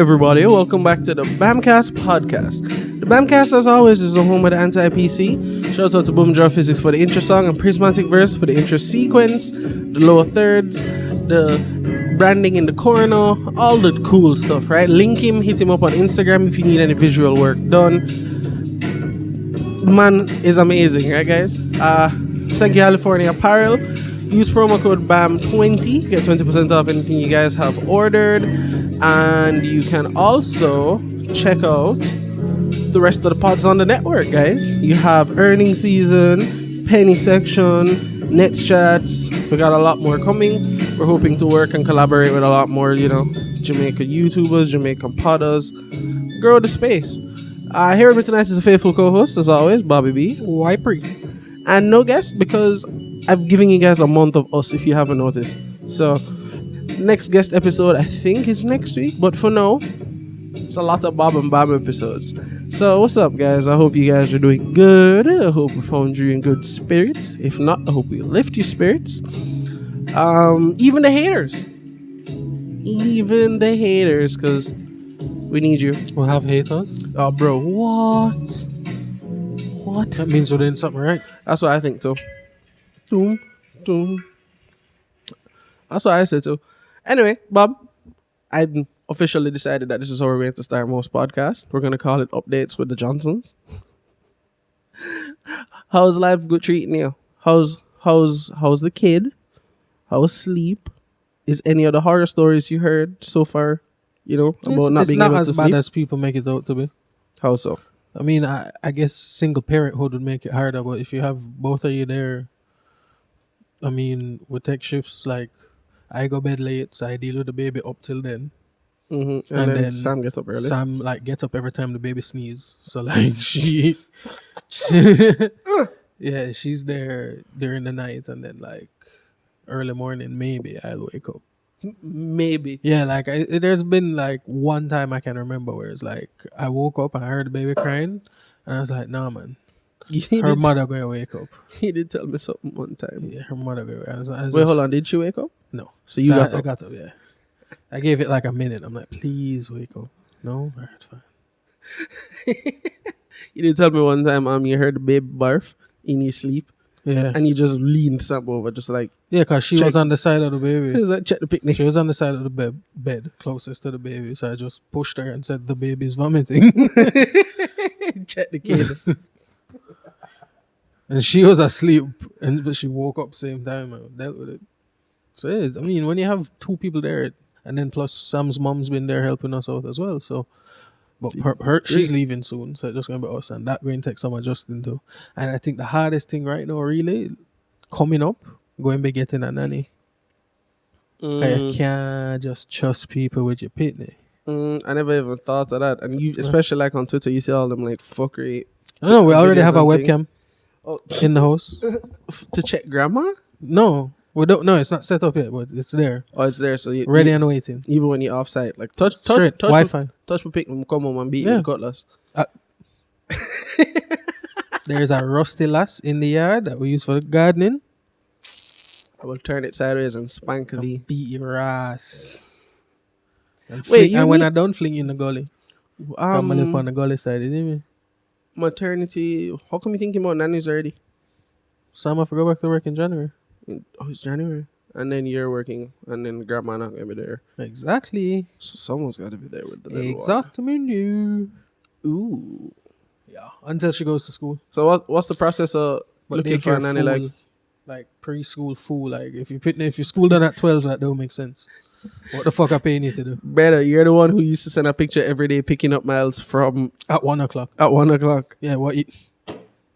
everybody. Welcome back to the BamCast podcast. The BamCast, as always, is the home of the anti-PC. Shouts out to Boom Draw Physics for the intro song and Prismatic Verse for the intro sequence, the lower thirds, the branding in the corner, all the cool stuff, right? Link him, hit him up on Instagram if you need any visual work done. The man is amazing, right, guys? Thank you, California Apparel. Use promo code BAM20, get 20% off anything you guys have ordered. And you can also check out the rest of the pods on the network, guys. You have earnings season, penny section, Nets chats. We got a lot more coming. We're hoping to work and collaborate with a lot more, Jamaica YouTubers, Jamaican podders. Grow the space. Here with me tonight is a faithful co-host, as always, Bobby B. Wipery. And no guest, because I'm giving you guys a month of us, if you haven't noticed. So, next guest episode, I think, is next week. But for now, it's a lot of Bob and Bam episodes. So, what's up, guys? I hope you guys are doing good. I hope we found you in good spirits. If not, I hope we lift your spirits. Even the haters, because we need you. We'll have haters. Oh, bro, what? That means we're doing something right. That's what I think too. Doom. That's what I said too. Anyway, Bob, I've officially decided that this is how we're going to start most podcasts. We're going to call it Updates with the Johnsons. How's life treating you? How's the kid? How's sleep? Is any of the horror stories you heard so far, about not being able to sleep? It's not as bad as people make it out to be. How so? I mean, I guess single parenthood would make it harder, but if you have both of you there, I mean, we take shifts, like, I go bed late, so I deal with the baby up till then. Mm-hmm. And then Sam gets up early. Sam, gets up every time the baby sneezes. So, she yeah, she's there during the night, and then, early morning, maybe I'll wake up. Maybe. Yeah, there's been one time I can remember where it's I woke up and I heard the baby crying, and I was like, nah, man. Her mother gonna wake up. He did tell me something one time. Yeah, her mother gonna wake up. Wait, hold on. Did she wake up? No. So you got up? I got up, yeah. I gave it a minute. I'm like, please wake up. No? Alright, it's fine. You did tell me one time you heard the baby barf in your sleep. Yeah. And you just leaned Sam over, just like... Yeah, because she was on the side of the baby. He was like, check the picnic. She was on the side of the bed, closest to the baby. So I just pushed her and said, the baby's vomiting. Check the kid. And she was asleep, but she woke up same time and dealt with it. So, yeah, I mean, when you have two people there, and then plus Sam's mom's been there helping us out as well, so... But she's leaving soon, so it's just going to be us, and that going to take some adjusting too. And I think the hardest thing right now, really, coming up, going to be getting a nanny. You can't just trust people with your pitney. I never even thought of that. And you, especially on Twitter, you see all them fuckery. I know, we already have a webcam in the house. To check grandma? No. We don't. No, it's not set up yet, but it's there. Oh, it's there, so ready and waiting. Even when you're offsite, touch Wi-Fi. Touch my pick, come home and beat you with cutlass. There's a rusty lass in the yard that we use for the gardening. I will turn it sideways and spank thee. Beat your ass. And when I don't fling in the gully. Come and live on the gully side, isn't it? Maternity. How come you thinking about nannies already? Sam, I have to go back to work in January. Oh, it's January. And then you're working, and then grandma not going to be there. Exactly. So someone's got to be there with the little one. Ooh. Yeah, until she goes to school. So what's the process of looking for a nanny? Preschool fool. If you school done at 12, that don't make sense. What the fuck are paying you to do? Better, you're the one who used to send a picture every day picking up Miles from... At 1 o'clock. At 1 o'clock. Yeah, what you...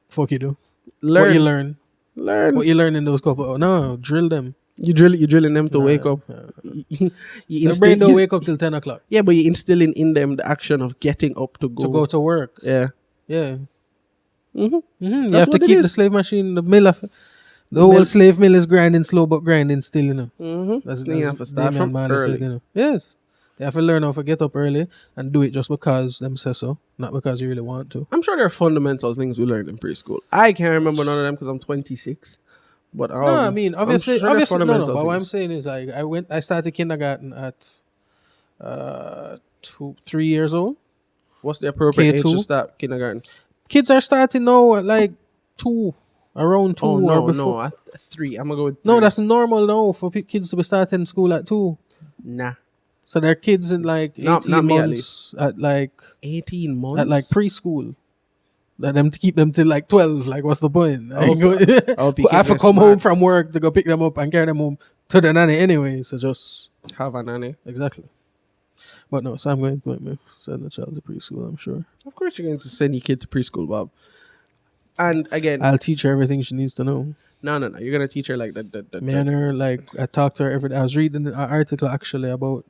Fuck you do. Learn. What you learn. What you learn in those couple... No, drill them. You're drilling them to wake up. Their brain don't wake up till 10 o'clock. Yeah, but you're instilling in them the action of getting up to go to work. Yeah. Yeah. You have to keep the slave machine, the mill of... The whole slave mill is grinding slow, but grinding still, That's you have to start from early. Said, Yes. You have to learn how to get up early and do it just because them say so, not because you really want to. I'm sure there are fundamental things we learned in preschool. I can't remember none of them because I'm 26. But no, I mean, obviously, no. But what I'm saying is, I started kindergarten at 3 years old. What's the appropriate age K2. to start kindergarten? Kids are starting now at like 2, around 2 Oh or no, before. no, at 3. I'm gonna go with 3. No, that's normal now for kids to be starting school at 2. nah. So they're kids in like 18 Not me, at months at like 18 months. preschool. Let them to keep them till like 12. Like, what's the point? I hope you I have to keep come them home smart. from work to go pick them up and carry them home to the nanny anyway. So just Have a nanny. exactly. But no, so I'm going to send the child to preschool, I'm sure. Of course, you're going to send your kid to preschool, Bob. And again, I'll teach her everything she needs to know. no. You're gonna teach her like that. Manner, like I talk to her every day. I was reading an article actually about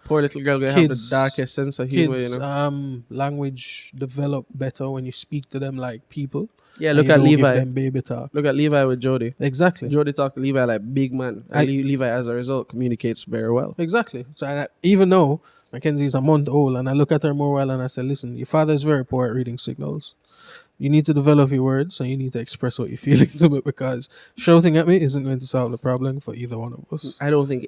Poor little girl gonna have the kids- darkest sense of humor. kids You know. language develop better when you speak to them like people. Yeah. and Look you at don't give Levi. them baby talk. Look at Levi with Jody. Exactly. Jody talked to Levi like big man. And Levi, as a result, communicates very well. Exactly. So even though Mackenzie's a month old, and I look at her more while and I say, listen, your father is very poor at reading signals. You need to develop your words and you need to express what you're feeling to it, because shouting at me isn't going to solve the problem for either one of us. I don't think.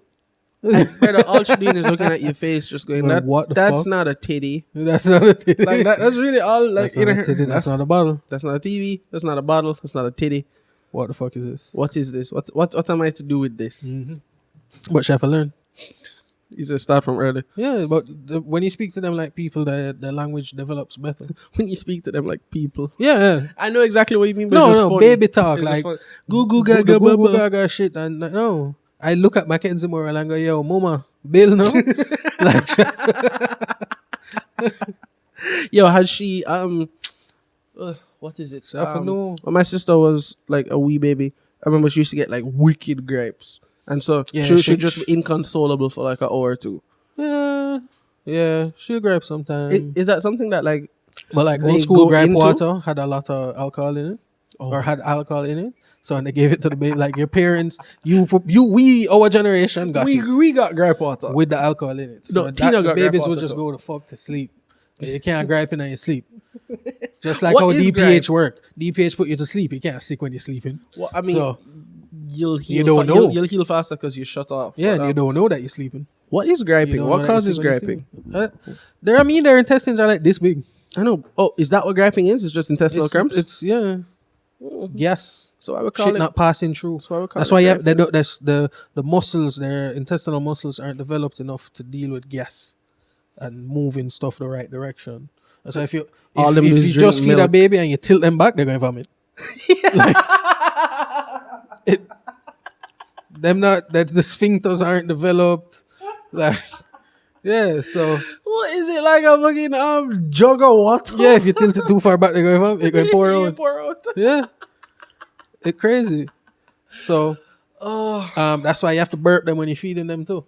Brother, all she's doing is looking at your face, just going, Like, what the that's fuck? not a titty. That's not a titty. Like that's really all. Like That's not a titty. That's not a bottle. That's not a TV. That's not a bottle. That's not a titty. What the fuck is this? What is this? What am I to do with this? But she have to learn. He said start from early. Yeah, but when you speak to them like people, their language develops better. When you speak to them like people. Yeah. I know exactly what you mean, but No, it's just no, funny. baby talk. It's just Like, funny. Goo goo the gaga goo baba. gaga shit. And no, I look at Mackenzie Morel and go, yo, mama, Bill, no? Like, Yo, has she what is it? I don't know. When my sister was like a wee baby, I remember she used to get like wicked gripes, and so Yeah, she she- would just be inconsolable for like an hour or two. Yeah, she'll grab sometime. Is that something that like But like they old school go grape into? water had a lot of alcohol in it, or had alcohol in it. So when they gave it to the baby, like your parents, our generation got it we got gripe water? with the alcohol in it. So No, Tina the got babies grape would water just too. go the fuck to sleep. You can't gripe in your sleep. Just like What how is DPH gripe? work. DPH put you to sleep. You can't sick when you're sleeping. Well, I mean, So you'll heal. you don't know. You'll heal faster because you shut off. yeah, But, and you don't know that you're sleeping. What is You griping? don't know What that you're causes sleeping when griping? you're sleeping. Their intestines are like this big. I know. Oh, is that what griping is? It's just intestinal cramps. It's gas. So I would call Shit it. not passing through. So I would call That's it why you have, griping. they don't, that's the muscles, their intestinal muscles aren't developed enough to deal with gas and moving stuff the right direction. That's why if you them if is you just drink feed a milk. baby and you tilt them back, they're going to vomit. Like, that the sphincters aren't developed. Like, yeah, so What is it like a fucking jug of water? yeah, if you tilt it too far back, they're going to vomit. They're going to pour You out. pour out. Yeah, it's crazy. So that's why you have to burp them when you're feeding them too.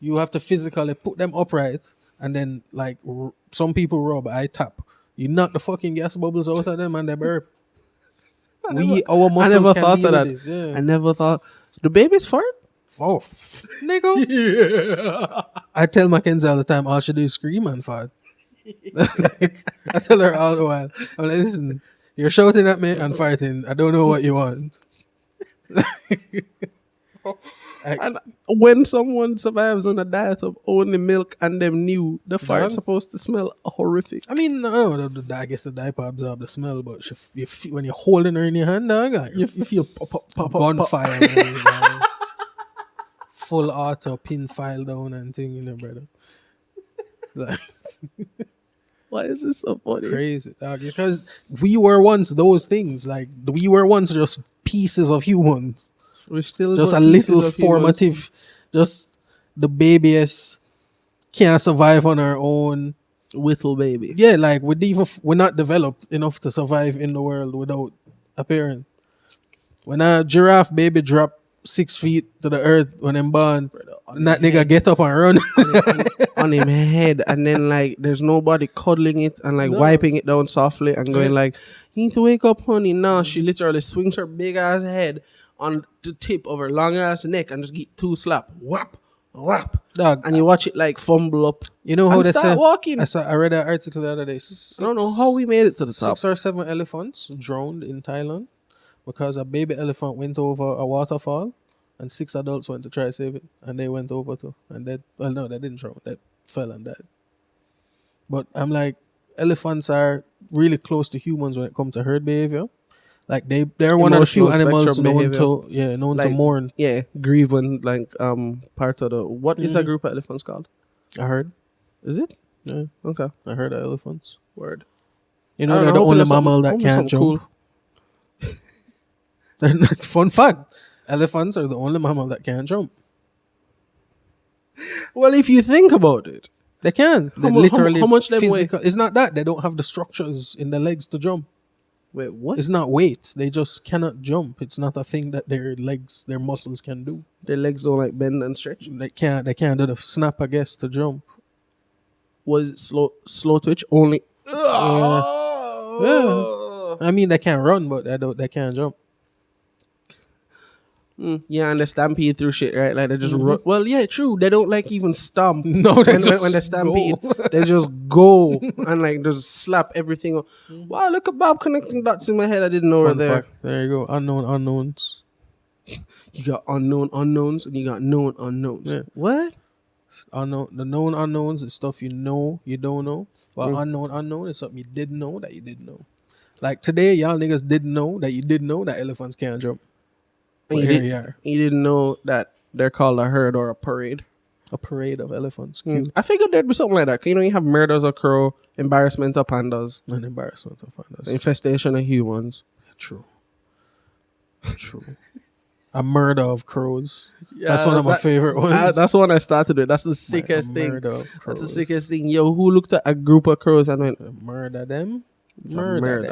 You have to physically put them upright, and then like some people rub, I tap. You knock the fucking gas bubbles out of them, and they burp. Our I muscles never can thought deal of that. with it. Yeah. I never thought. Do babies fart? Oh, nigga. I tell Mackenzie all the time, all she do is scream and fart. Like, I tell her all the while. I'm like, listen, you're shouting at me and farting. I don't know what you want. And when someone survives on a diet of only milk and them new, the fart's supposed to smell horrific. I mean, no, I guess the diaper absorb the smell, but when you're holding her in your hand, dog, like, You feel pop, pop, pop, pop. gunfire, man. Full auto pin file down and thing, you know, brother. Like, Why is this so funny? crazy, dog. Because we were once those things. Like, we were once just pieces of humans. We're still Just got a pieces little of humans. formative, just the babies can't survive on our own. Whittle baby. Yeah, like we're not developed enough to survive in the world without a parent. When a giraffe baby drop 6 feet to the earth when I'm born, and that nigga get up and run. On him head, and then like there's nobody cuddling it and like No. wiping it down softly and going Yeah. like, "You need to wake up, honey." No, she literally swings her big ass head on the tip of her long ass neck and just get 2 slap, whap, whap, Dog, and you watch it like fumble up. you know how and they start say? walking. I read an article the other day. I don't know how we made it to the top. 6 or 7 elephants drowned in Thailand because a baby elephant went over a waterfall and 6 adults went to try to save it, and they went over too. And they, well, no, they didn't drown. They fell and died. But I'm like, elephants are really close to humans when it comes to herd behavior. Like they're one of the few Emotional animals spectrum known behavior. to known to Like, mourn. Yeah, grieve when like part of the what is that Mhm. group of elephants called? I heard. Is it? Yeah, Okay. I heard of elephants. Word. You I know, don't they're know, the hoping only there's mammal something- that hoping can't something jump. Fun fact: elephants are the only mammal that can't jump. Well, if you think about it, They can. They mu- literally how much them weigh? physical. It's not that they don't have the structures in their legs to jump. wait, what? It's not weight. They just cannot jump. It's not a thing that their legs, their muscles can do. Their legs don't like bend and stretch. They can't. They can't do the snap, I guess, to jump. Was it slow twitch only? I mean, they can't run, but they can't jump. Yeah, and they stampede through shit, right? Like they just Mhm. run. Well, yeah, true. They don't like even stomp. No, they just when they stampede, go. they just go and like just slap everything. Wow, look at Bob connecting dots in my head. I didn't know were Fun there. fact. There you go. Unknown unknowns. You got unknown unknowns and you got known unknowns. Yeah. What? Unknown. The known unknowns is stuff you know you don't know. While unknown unknown is something you didn't know that you didn't know. Like today, y'all niggas didn't know that you didn't know that elephants can't jump. But And here you are. you didn't know that they're called a herd or a parade. A parade of elephants. Cute. I figured there'd be something like that. You know, you have murders of crow, embarrassment of pandas, An embarrassment of us. infestation of humans. True. True. A murder of crows. That's one of my favorite ones. That's the one I started with. That's the sickest thing. Murder of That's crows. the sickest thing. Yo, who looked at a group of crows and went, Murder them. it's a Murder murder.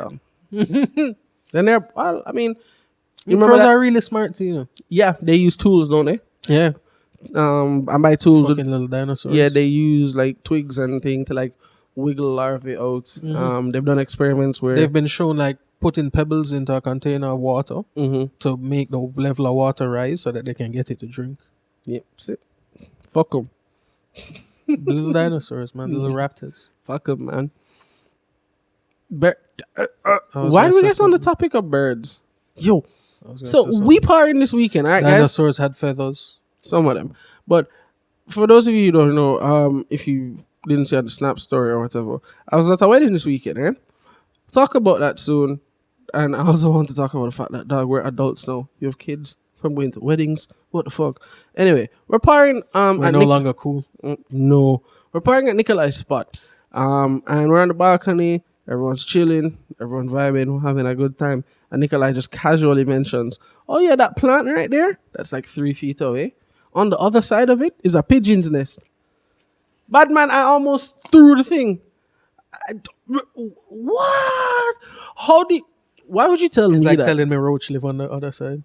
them. Then they're, well, I mean, you remember Crows that? are really smart too, you know. Yeah, they use tools, don't they? Yeah. And by tools, Fucking little dinosaurs. yeah, they use like twigs and thing to like wiggle larvae out. They've done experiments where They've been shown like putting pebbles into a container of water Mhm. to make the level of water rise so that they can get it to drink. Yep, sit. Fuck them. Little dinosaurs, man. Little raptors. Fuck them, man. But I was why gonna do we say get on the something. topic of birds? Yo, I was gonna so say something. we partying this weekend, all right, guys? Dinosaurs had feathers. Some of them. But for those of you who don't know, if you didn't see the Snap story or whatever, I was at a wedding this weekend, right? Talk about that soon. And I also want to talk about the fact that, dog, we're adults now. You have kids from going to weddings. What the fuck? Anyway, we're partying We're at no longer cool. no. We're partying at Nikolai's spot. And we're on the balcony. Everyone's chilling. Everyone's vibing. We're having a good time. And Nikolai just casually mentions, oh yeah, that plant right there, that's like 3 feet away. On the other side of it is a pigeon's nest. Bad man, I almost threw the thing. What? Why would you tell It's me like that? telling me roach live on the other side.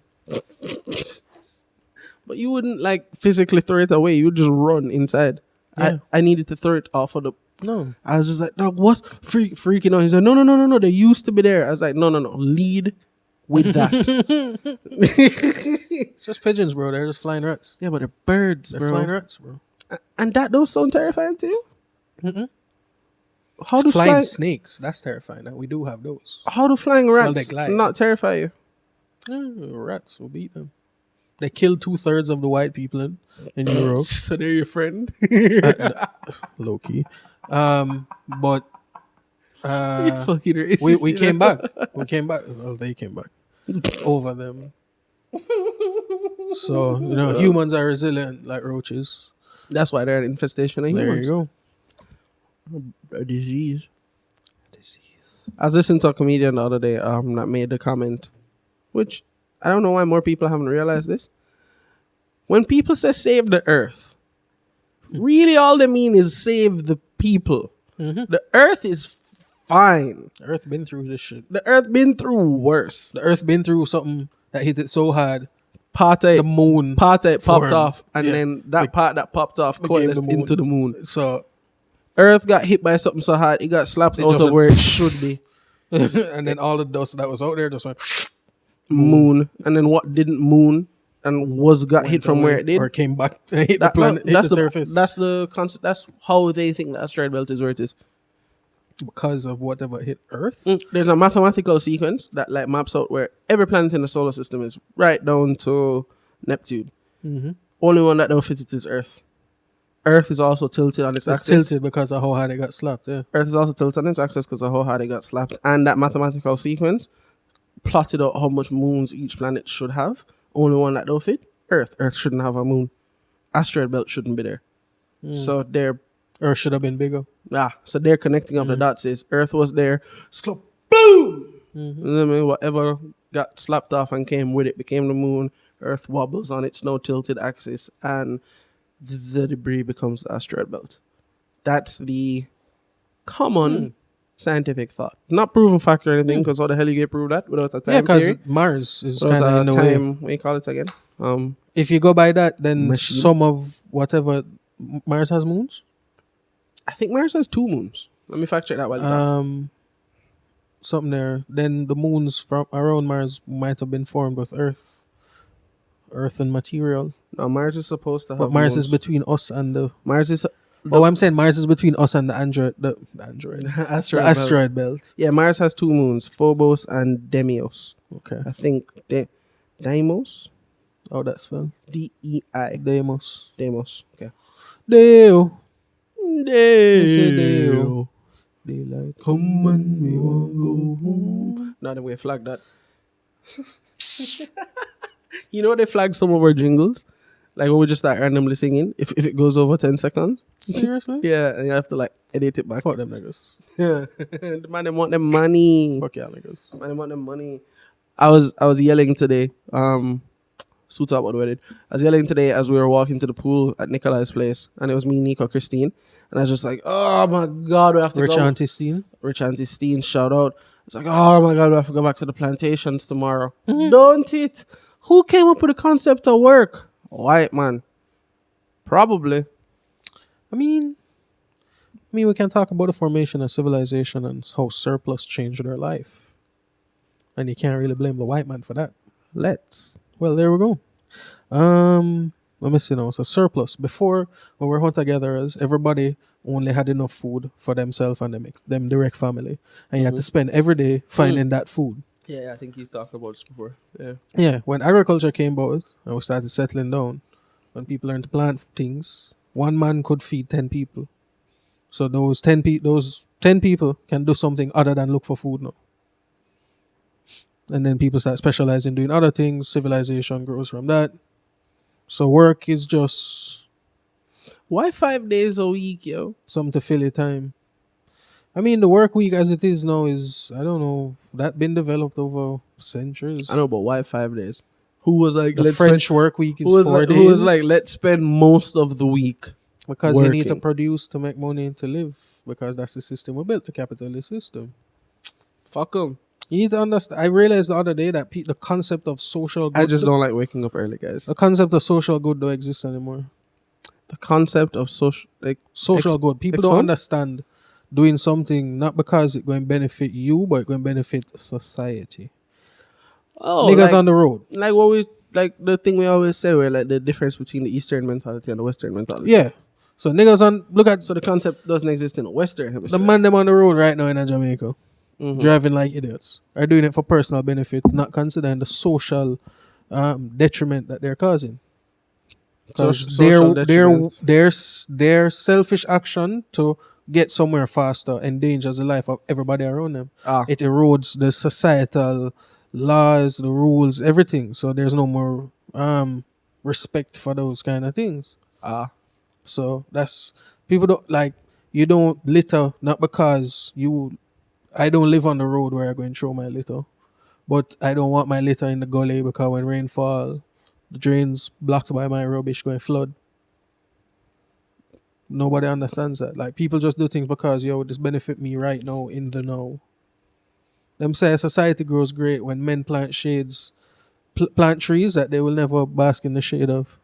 But you wouldn't like physically throw it away. You would just run inside. Yeah. I needed to throw it off of the. No. I was just like, dog, what? Freaking out. He's like, no. They used to be there. I was like, no. Lead with that. It's just pigeons, bro. They're just flying rats. Yeah, but they're birds, They're bro. flying rats, bro. And that don't sound terrifying to you? Mm-mm. How do Flying flying? snakes. That's terrifying. Now, we do have those. How do flying Well, rats they glide. not terrify you? Rats will beat them. They killed 2/3 of the white people in Europe. So they're your friend. Low key. But You fucking racist. we you came know? back. We came back. Well, they came back over them. So, humans are resilient like roaches. That's why they're an infestation of There humans. you go. A disease. Disease. I was listening to a comedian the other day that made the comment, which I don't know why more people haven't realized this. When people say save the earth, really all they mean is save the people. Mm-hmm. The earth is fine. The Earth been through this shit. The earth been through worse. The Earth been through something that hit it so hard. Part-A The moon. popped formed. off, and Yeah. then that part that popped off became coalesced the moon. into the moon. So, Earth got hit by something so hard, it got slapped It out just of where it should be. and then all the dust that was out there just went Moon. And then what didn't moon and got hit went from away where it did. or came back and hit the That- no, planet, hit the surface That's the concept. That's how they think the asteroid belt is where it is. because of whatever hit Earth. There's a mathematical sequence that like maps out where every planet in the solar system is, right down to Neptune. Mm-hmm. Only one that don't fit it is Earth. Earth is also tilted on its It's axis. tilted because of how hard it got slapped. Yeah. Earth is also tilted on its axis because of how hard it got slapped. And that mathematical sequence plotted out how much moons each planet should have. Only one that don't fit, Earth. Earth shouldn't have a moon. Asteroid belt shouldn't be there. So they're Earth should have been bigger. so they're connecting up the dots. Is Earth was there, boom. You know what I mean? Whatever got slapped off and came with it became the moon. Earth wobbles on its now tilted axis, and the debris becomes the asteroid belt. That's the common scientific thought. Not proven fact or anything, because how the hell you get prove that without a time Yeah, because theory? Mars is Without kind of in a the way. time, what do you call it again? If you go by that, then Machine. some of whatever Mars has moons. I think Mars has 2 moons. Let me fact check that while you talk. Something there. Then the moons from around Mars might have been formed with Earth and material. No, Mars is supposed to have But Mars moons. is between us and the. Mars is Oh, I'm saying Mars is between us and the Android. The asteroid belt. asteroid belt. Yeah, Mars has 2 moons, Phobos and Demios. Okay. I think Deimos? Oh, that's spelled D-E-I. Deimos. Deimos. Okay. Deo. Deo. Daylight. Come on, me won't go home. Not the way flag that. You know they flag some of our jingles? Like when we just start randomly singing, if it goes over 10 seconds. Seriously? Yeah, and you have to like edit it back. Fuck them niggas. Yeah. The man, they want them money. Fuck y'all niggas. Man, they want them money. I was yelling today. Suits up what wedding. I was yelling today as we were walking to the pool at Nikolai's place, and it was me, Nico, Christine, and I was just like, "Oh my god, we have to Rich go." Auntie Steen. Rich Auntie Steen, shout out. It's like, "Oh my god, we have to go back to the plantations tomorrow." Don't it? Who came up with the concept of work? White man. Probably. I mean, we can talk about the formation of civilization and how surplus changed their life. And you can't really blame the white man for that. Let's. Well, there we go. Let me see now. So surplus. Before, when we were hunter-gatherers, everybody only had enough food for themselves and them direct family. And you had to spend every day finding that food. Yeah, I think he's talked about this before. Yeah. Yeah, when agriculture came about and we started settling down, when people learned to plant things, one man could feed 10 people. So those 10 people can do something other than look for food now. And then people start specializing in doing other things. Civilization grows from that. So work is just Why 5 days a week, yo? something to fill your time. I mean, the work week as it is now is, I don't know, that been developed over centuries. I know, but why 5 days? Who was like, The French work week is who was 4 like, days. who was like, let's spend most of the week because you need to working. produce to make money to live. Because that's the system we built, the capitalist system. Fuck them. You need to understand. I realized the other day that the concept of social good. I just don't like waking up early, guys. The concept of social good don't exist anymore. The concept of Social good. People don't expound? understand doing something not because it's going to benefit you, but it's going to benefit society. Niggas like, on the road. like what we like the thing we always say, where like the difference between the Eastern mentality and the Western mentality. Yeah. So niggas on look at So the concept doesn't exist in the Western hemisphere. the man them on the road right now in Jamaica, Mhm. driving like idiots, are doing it for personal benefit, not considering the social detriment that they're causing. Because Social detriment. their selfish action to get somewhere faster endangers the life of everybody around them. It erodes the societal laws, the rules, everything. So there's no more respect for those kind of things. So that's people don't like you don't litter not because I don't live on the road where I go and throw my litter. But I don't want my litter in the gully because when rain fall, the drains blocked by my rubbish going flood. Nobody understands that. Like people just do things because this benefit me right now in the now. Them say society grows great when men plant plant trees that they will never bask in the shade of.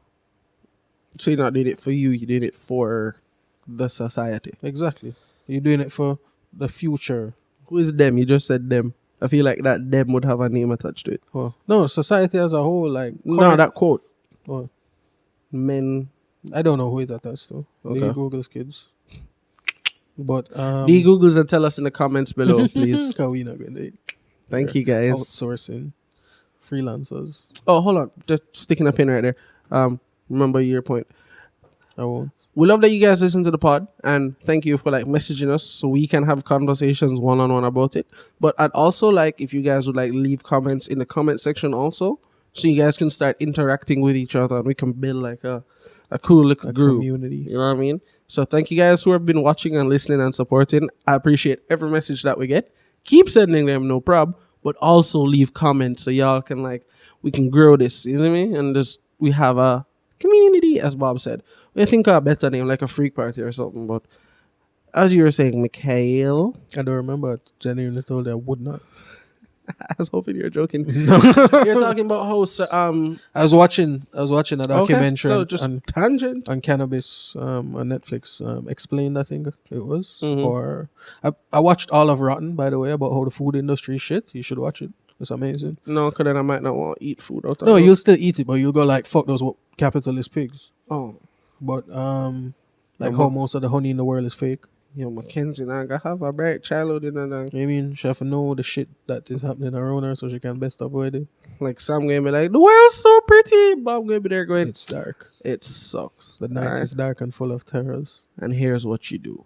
So you're not doing it for you, you did it for the society. Exactly. You're doing it for the future. Who is them? You just said them. I feel like that them would have a name attached to it. Oh. No, society as a whole, like No, that quote. Oh. Men. I don't know who it's attached to. Okay. The Google's kids. But The Googles and tell us in the comments below, please. Because we not going to Thank you, guys. outsourcing freelancers. Oh, hold on. Just sticking a pin right there. Remember your point. I won't. We love that you guys listen to the pod, and thank you for like messaging us so we can have conversations one on one about it. But I'd also like if you guys would like leave comments in the comment section also, so you guys can start interacting with each other and we can build like a cool little group. Community. You know what I mean? So thank you guys who have been watching and listening and supporting. I appreciate every message that we get. Keep sending them, no problem. But also leave comments so y'all can like we can grow this. You know what I mean? And just we have a community, as Bob said. I think a better name like a freak party or something. But as you were saying, Mikhail, I don't remember. Genuinely told you I would not. I was hoping you were joking. No. You're talking about how I was watching a documentary so just on tangent. cannabis on Netflix. Explained, I think it was. Mhm. Or I watched all of Rotten, by the way, about how the food industry is shit. You should watch it. It's amazing. No, because then I might not want to eat food out there. No, you'll still eat it, but you'll go like fuck those capitalist pigs. Oh, But like Yeah, how most of the honey in the world is fake. yo, Mackenzie, now I gotta have a bright childhood in that. I mean, she have to know the shit that is happening around her so she can best avoid it. Like Sam gonna be like, the world's so pretty. Bob gonna be there going, It's dark. it sucks. The night Alright? is dark and full of terrors. And here's what you do.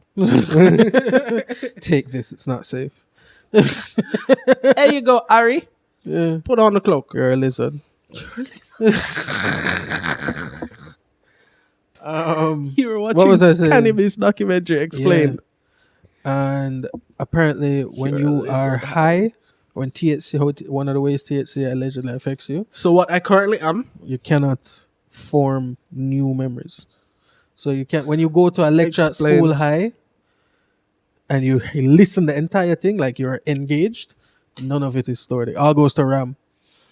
Take this. It's not safe. There you go, Ari. Yeah. Put on the cloak. You're a lizard. You were watching What was I saying? cannabis documentary. Explain. And apparently, when You're a you lizard. are high, when THC, one of the ways THC allegedly affects you, So what I currently am, you cannot form new memories. So you can't, when you go to a lecture at school Explains. high and you listen the entire thing like you're engaged, none of it is stored. It all goes to RAM.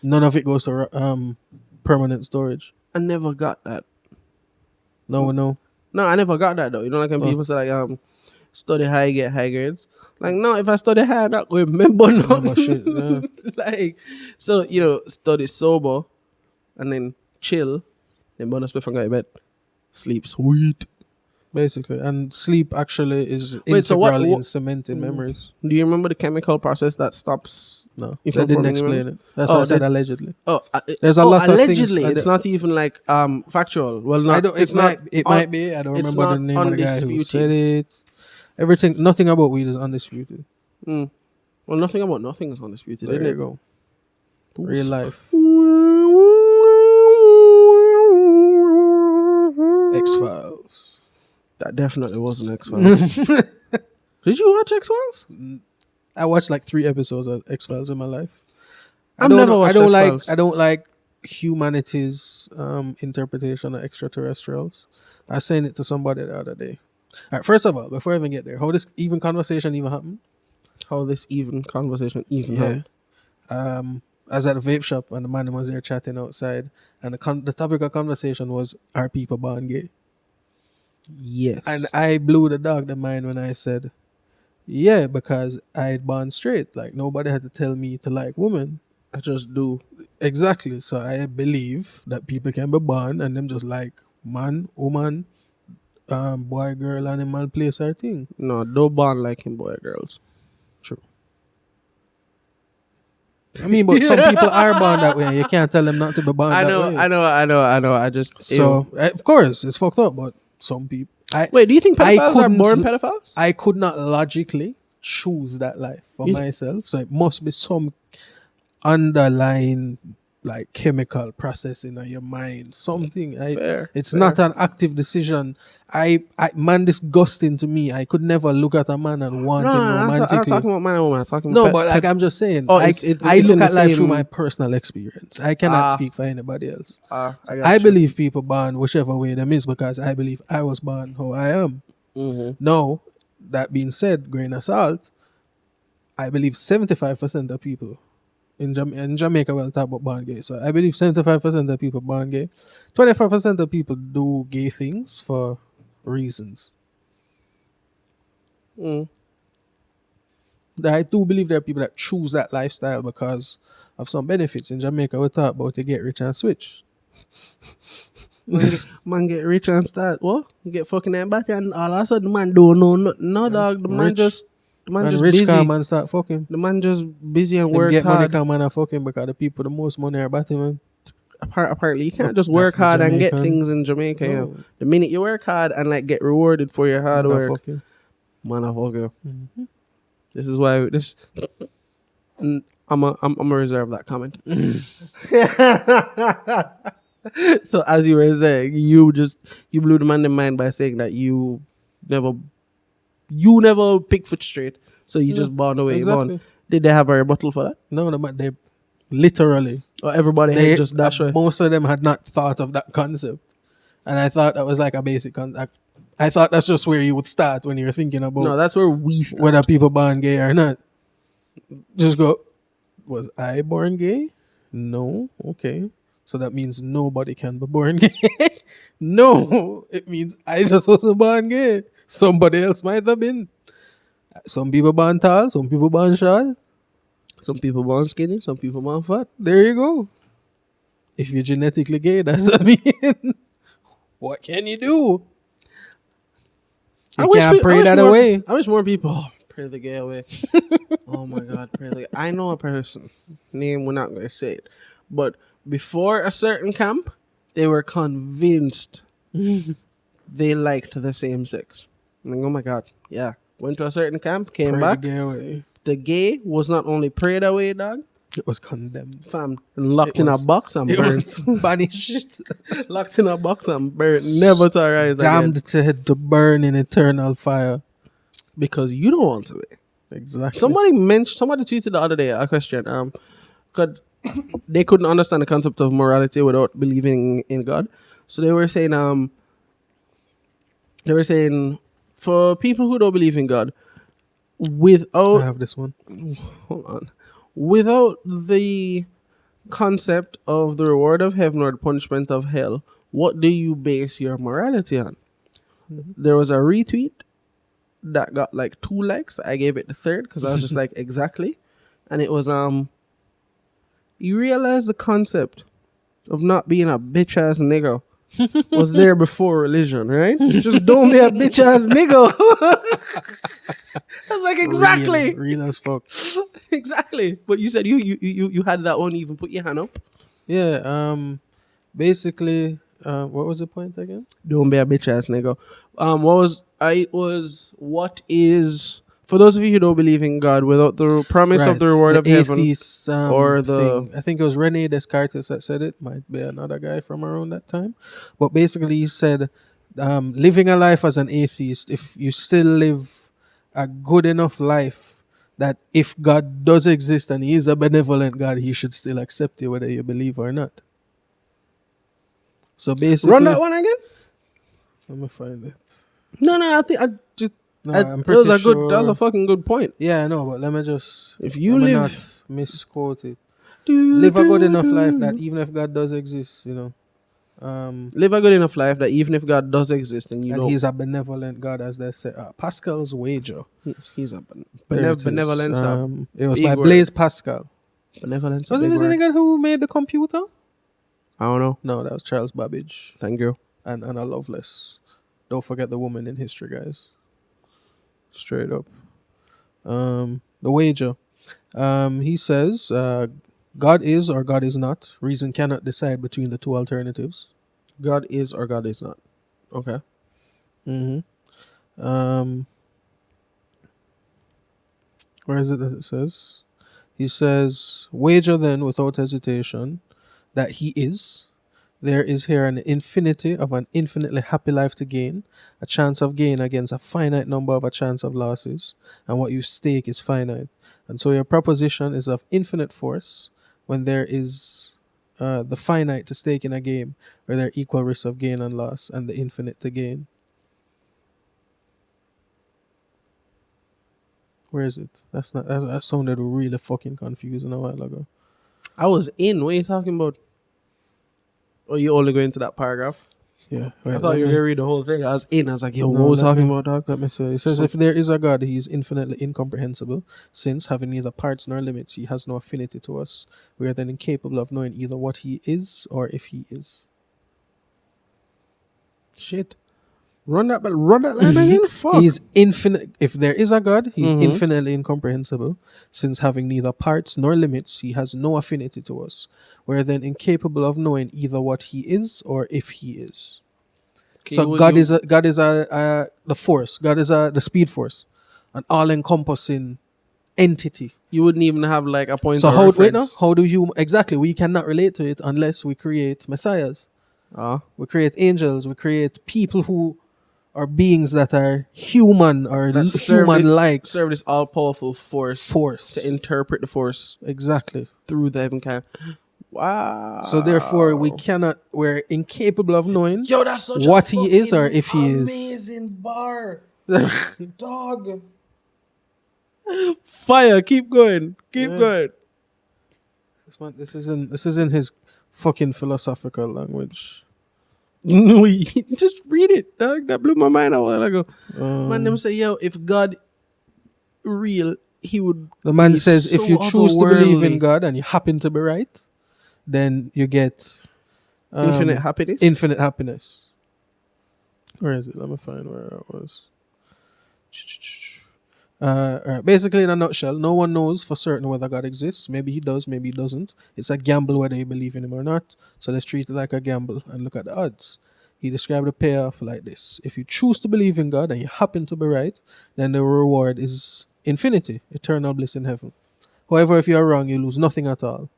None of it goes to permanent storage. I never got that. No. No, I never got that though. You know, like when Oh. people say like study high, get high grades. Like no, if I study high, I'm not going to remember nothing. shit, yeah. Like so, you know, study sober, and then chill, then bonus before go to bed, sleep sweet. Basically. And sleep actually is Wait, so what- integral in cementing memories. Do you remember the chemical process that stops? No, If they I'm didn't forming explain memory? it. That's Oh, why I said they- allegedly. Oh, There's a lot of things- allegedly. I It's don't- not even like factual. Well, not. It might be. I don't it's remember the not name of the guy who undisputed. said it. Everything, nothing about weed is undisputed. Well, nothing about nothing is undisputed. There isn't you it? go. Real life. X-Files. That definitely wasn't X Files. Did you watch X Files? I watched like 3 episodes of X-Files in my life. I've never watched X-Files. I don't like humanity's interpretation of extraterrestrials. I was saying it to somebody the other day. All right, first of all, before I even get there, how this even conversation even happened? How this even conversation even happened. I was at a vape shop and the man was there chatting outside, and the topic of conversation was, are people born gay? Yes. And I blew the dog the mind when I said, yeah, because I born straight. Like nobody had to tell me to like women. I just do. Exactly. So I believe that people can be born and them just like man, woman, boy, girl, animal, place or thing. No, don't born like him, boy, girls. True. I mean, but some people are born that way. You can't tell them not to be born I that know, way. I know. I just So, of course, it's fucked up, but some people... wait. Do you think I pedophiles are couldn't born l- pedophiles? I could not logically choose that life for You- myself. So it must be some underlying like chemical processing in your mind. Something. Fair. It's fair. not an active decision. Man, disgusting to me. I could never look at a man and want him I'm romantically. not talking about man and woman. I'm talking No, about but like I'm just saying, Oh, I it's in look the at life through same- my personal experience. I cannot Ah. speak for anybody else. I I believe people born whichever way them is because I believe I was born how I am. Now, that being said, grain of salt, I believe 75% of people in Jamaica will talk about born gay. So I believe 75% of people born gay. 25% of people do gay things for reasons. I do believe there are people that choose that lifestyle because of some benefits. In Jamaica, we talk about you get rich and switch. Man get rich and start what? Get fucking that back and all of a sudden the man don't know nothing. No dog, the man Rich. just And rich busy. come and start fucking. The man just busy and Them work get money hard. come and fucking because the people with the most money are batty, man. apparently you can't Look, just that's work the hard and get Jamaican. things in Jamaica. You know, No. the minute you work hard and like get rewarded for your hard work, Motherfucker. motherfucker. Mhm. This is why this. I'm a reserve that comment. So as you were saying, you blew the man in mind by saying that never pick foot straight, so you just born the way you born. Exactly. Did they have a rebuttal for that? No, but they literally Or everybody had just dash away? most of them had not thought of that concept, and I thought that was like a basic concept. I thought that's just where you would start when you're thinking about No, that's where we start. whether people born gay or not. Just go, was I born gay? No. Okay. So that means nobody can be born gay. No, it means I just wasn't born gay. Somebody else might have been. Some people born tall, some people born short. Some people born skinny, some people born fat. There you go. If you're genetically gay, that's what I mean. What can you do? You can't pray that away. I wish more people pray the gay away. Oh my God, pray the gay. I know a person, name we're not going to say it, but before a certain camp, they were convinced they liked the same sex. I'm like, oh my God, yeah. Went to a certain camp, came Pray back. the gay away. The gay was not only prayed away, dog, It was condemned. fam, locked It in was- a box and It burnt. was banished. Locked in a box and burnt, never to arise again. Damned to burn in eternal fire. Because you don't want to be. Exactly. Somebody tweeted the other day a question. Could they couldn't understand the concept of morality without believing in God. So they were saying for people who don't believe in God, I without have this one. hold on, without the concept of the reward of heaven or the punishment of hell, what do you base your morality on? There was a retweet that got like 2 likes. I gave it the third because I was just like, exactly. And it was you realize the concept of not being a bitch ass nigga was there before religion, right? Just don't be a bitch ass nigga. I was like, exactly. Real as fuck. Exactly. But you said you had that one, even put your hand up. Yeah. Basically, what was the point again? Don't be a bitch ass nigga. What is, for those of you who don't believe in God, without the promise of the reward of heaven, atheist, or the thing. I think it was Rene Descartes that said it. Might be another guy from around that time. But basically, he said, living a life as an atheist, if you still live a good enough life, that if God does exist and He is a benevolent God, He should still accept you whether you believe or not. So basically, run that one again. Let me find it. No, I think I just. No, I'm I'm pretty pretty sure. That was sure. a fucking good point. Yeah, I know, but let me just. If you let me live, not misquote it. Live a good enough life that even if God does exist, live a good enough life that even if God does exist and you and know He's a benevolent God, as they say. Pascal's wager. he's a There it is. benevolence. It was big by word. Blaise Pascal. Benevolence. Wasn't this the nigga who made the computer? I don't know. No, that was Charles Babbage Thank you. and Anna Lovelace. Don't forget the woman in history, guys. Straight up. The wager. He says, God is or God is not. Reason cannot decide between the two alternatives. God is or God is not. Okay. Where is it that it says? He says, wager then without hesitation that He is. There is here an infinity of an infinitely happy life to gain, a chance of gain against a finite number of a chance of losses, and what you stake is finite. And so your proposition is of infinite force when there is the finite to stake in a game where there are equal risks of gain and loss, and the infinite to gain. Where is it? That sounded really fucking confusing a while ago. I was in. What are you talking about? Or you only going to that paragraph? Yeah. I thought you were gonna read the whole thing. I was in. I was like, yo, No, what was let talking me- about, dog? Let me say. It says, So- if there is a God, He is infinitely incomprehensible, since, having neither parts nor limits, He has no affinity to us. We are then incapable of knowing either what He is or if He is. Shit. Run that line again. Fuck. He's infinite. If there is a God, he's Mhm. infinitely incomprehensible, since having neither parts nor limits, he has no affinity to us. We're then incapable of knowing either what he is or if he is. Okay, So God is the force. God is the speed force, an all-encompassing entity. You wouldn't even have like a point So of how reference. how do you exactly? We cannot relate to it unless we create messiahs. We create angels. We create people who are beings that are human or That serve human-like this all powerful force force. to interpret the force Exactly. through them. Wow. So therefore, we're incapable of knowing Yo, that's such what a he is or fucking if he is. amazing bar. Dog. Fire, keep going. Keep Yeah. going. This isn't his fucking philosophical language. No, just read it, dog. That blew my mind a while ago. Man, Um, them say, yo, if God real, he would. the man be says, if so you choose to believe in otherworldly. God and you happen to be right, then you get Infinite happiness. infinite happiness. Where is it? Let me find where it was. All right. Basically, in a nutshell, no one knows for certain whether God exists. Maybe he does, maybe he doesn't. It's a gamble whether you believe in him or not. So let's treat it like a gamble and look at the odds. He described the payoff like this: if you choose to believe in God and you happen to be right, then the reward is infinity, eternal bliss in heaven. However, if you are wrong, you lose nothing at all.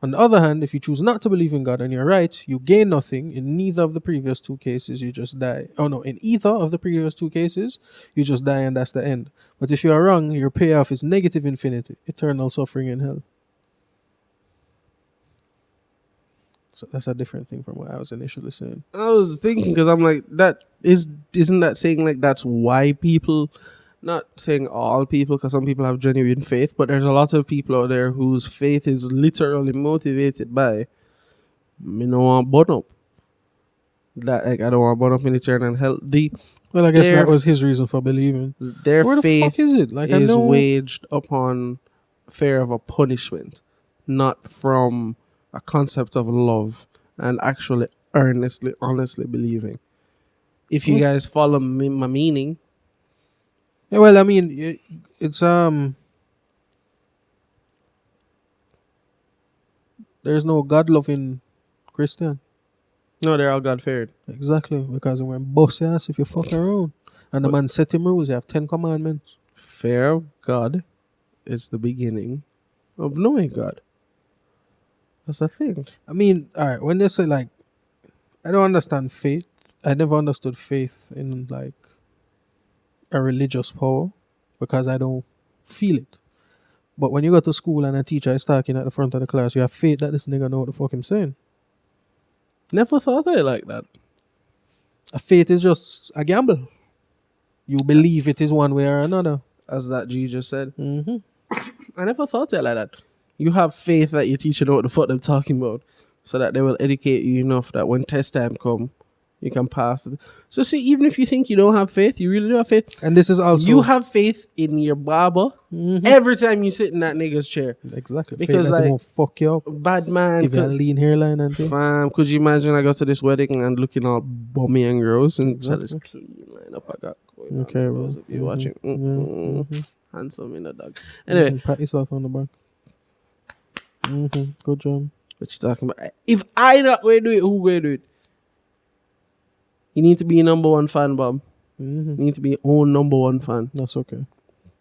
On the other hand, if you choose not to believe in God and you're right, you gain nothing. In neither of the previous two cases, you just die. Oh no, in either of the previous two cases, you just die and that's the end. But if you are wrong, your payoff is negative infinity, eternal suffering in hell. So that's a different thing from what I was initially saying. I was thinking because I'm like, isn't that saying like that's why people, not saying all people, because some people have genuine faith, but there's a lot of people out there whose faith is literally motivated by, me no want burn up. That like I don't want burn up in eternal hell. Well, I guess Their- that was his reason for believing. Their Where the faith fuck is it? Like, I is know. waged upon fear of a punishment, not from a concept of love and actually earnestly, honestly believing. If you guys follow my meaning, Yeah, well, I mean, it's there's no God-loving Christian. no, they're all God feared. Exactly, because we're boss ass if you fuck around. And the man set him rules. You have 10 commandments. Fear of God is the beginning of knowing God. That's a thing. I mean, all right, when they say, like, I don't understand faith. I never understood faith in, like, a religious power because I don't feel it. But when you go to school and a teacher is talking at the front of the class, you have faith that this nigga know what the fuck I'm saying. Never thought of it like that. A faith is just a gamble. You believe it is one way or another. As that G just said. Mm-hmm. I never thought of it like that. You have faith that your teacher know what the fuck they're talking about, so that they will educate you enough that when test time come, you can pass it. So see, even if you think you don't have faith, you really do have faith. And this is also... You have faith in your barber every time you sit in that nigga's chair. Exactly. Because, faith that like, they won't fuck you up. Bad man. Give you a lean hairline and thing. Fam, could you imagine I go to this wedding and looking all bummy and gross and Exactly. so this clean lineup I got going Okay, on for bro. those of you Mhm. watching. Yeah, Handsome in the dog. Anyway, Pat yourself on the back. Good job. what you talking about? If I not going to do it, who going to do it? You need to be your number one fan, Bob. You need to be your own number one fan. That's okay.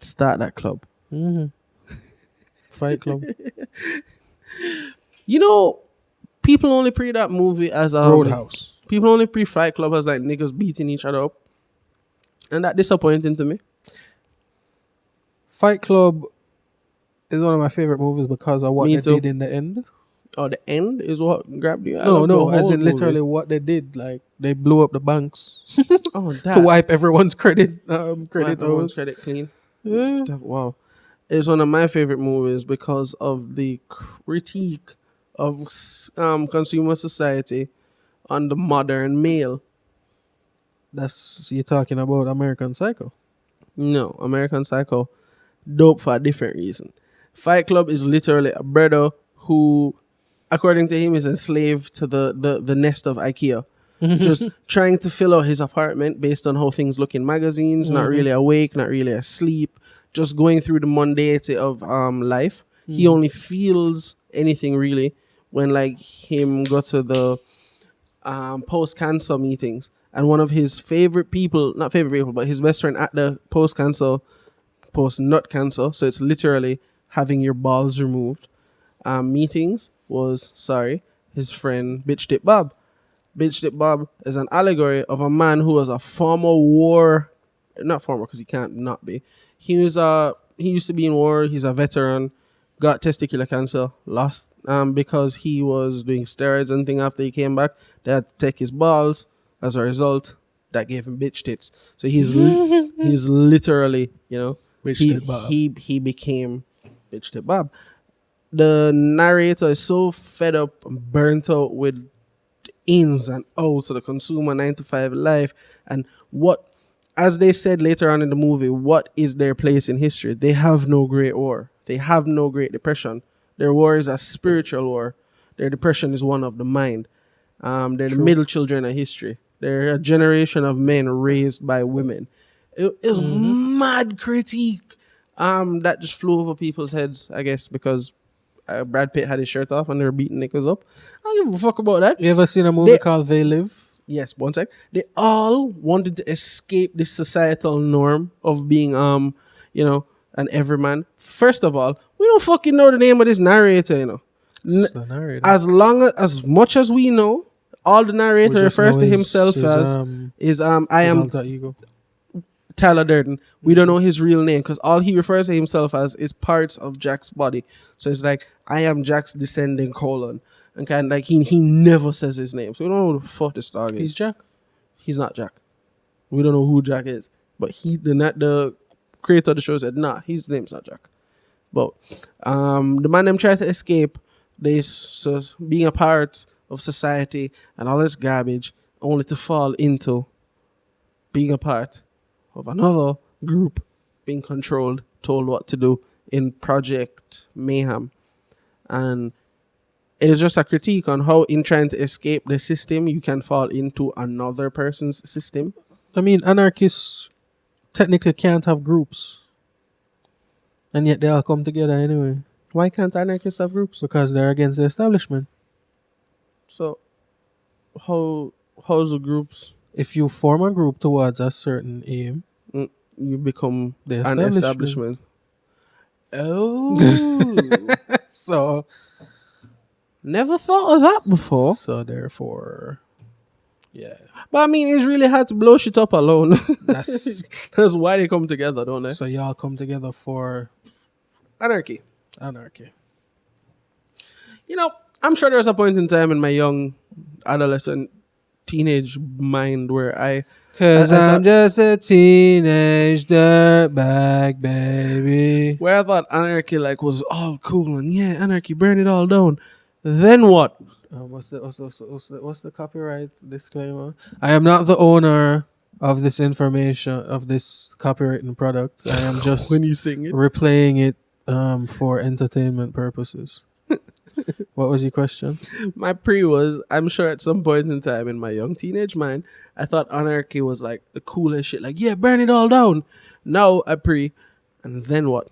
Start that club. Fight Club. You know, people only pre that movie as Roadhouse. People only pre Fight Club as like niggas beating each other up, and that disappointing to me. Fight Club is one of my favorite movies because of what Me they too. did in the end. Oh, the end is what grabbed you. I No, love the as whole in literally movie. what they did. Like, they blew up the banks Oh, that to wipe everyone's credit Wipe out. everyone's credit clean. Yeah. Wow, it's one of my favorite movies because of the critique of consumer society on the modern male. That's, you're talking about American Psycho. No, American Psycho, dope for a different reason. Fight Club is literally a brother who, according to him, is enslaved to the nest of IKEA. just trying to fill out his apartment based on how things look in magazines, not really awake, not really asleep, just going through the mundanity of life. He only feels anything really when like him go to the post cancer meetings, and one of his favorite people, not favorite people, but his best friend at the post nut cancer, so it's literally having your balls removed, meetings was, sorry, his friend Bitch Tip Bob. Bitch Tip Bob is an allegory of a man who was a former war, not former because he can't not be. He used to be in war. He's a veteran. Got testicular cancer. Lost because he was doing steroids and thing. After he came back, they had to take his balls. As a result, that gave him bitch tits. So he's literally, Bitch Tit Bob. he became Bitch Tip Bob. The narrator is so fed up and burnt out with ins and outs of the consumer 9 to 5 life, and what, as they said later on in the movie, what is their place in history? They have no great war. They have no great depression. Their war is a spiritual war. Their depression is one of the mind. They're the middle children of history. They're a generation of men raised by women. It was mad critique that just flew over people's heads, I guess, because Brad Pitt had his shirt off and they were beating niggas up. I don't give a fuck about that. You ever seen a movie called They Live? Yes, one sec. They all wanted to escape this societal norm of being, an everyman. First of all, we don't fucking know the name of this narrator, It's the narrator. As much as we know, all the narrator We just refers know to his- himself his, as I his am alter ego. Tyler Durden. We don't know his real name because all he refers to himself as is parts of Jack's body. So it's like, I am Jack's descending colon. And kind of like he never says his name. So we don't know who the fuck this dog is. He's Jack. He's not Jack. We don't know who Jack is. But the creator of the show said, nah, his name's not Jack. But the man them try to escape this being a part of society and all this garbage, only to fall into being a part of another group being controlled, told what to do in Project Mayhem. And it is just a critique on how in trying to escape the system, you can fall into another person's system. I mean, anarchists technically can't have groups. And yet they all come together anyway. Why can't anarchists have groups? Because they're against the establishment. So how's the groups? If you form a group towards a certain aim, You become the an establishment. establishment. Oh. So Never thought of that before. So therefore, yeah. But I mean, it's really hard to blow shit up alone. That's That's why they come together, don't they? so y'all come together for Anarchy. anarchy. I'm sure there was a point in time in my young adolescent teenage mind where I Cause I I'm thought- just a teenage dirtbag baby. where I thought anarchy was all cool and yeah, anarchy, burn it all down. Then what? What's the copyright disclaimer? I am not the owner of this information of this copywritten product. I am just When you sing it, replaying it for entertainment purposes. What was your question? my pre was, I'm sure at some point in time in my young teenage mind, I thought anarchy was like the coolest shit. Like, yeah, burn it all down. Now I pre, and then what?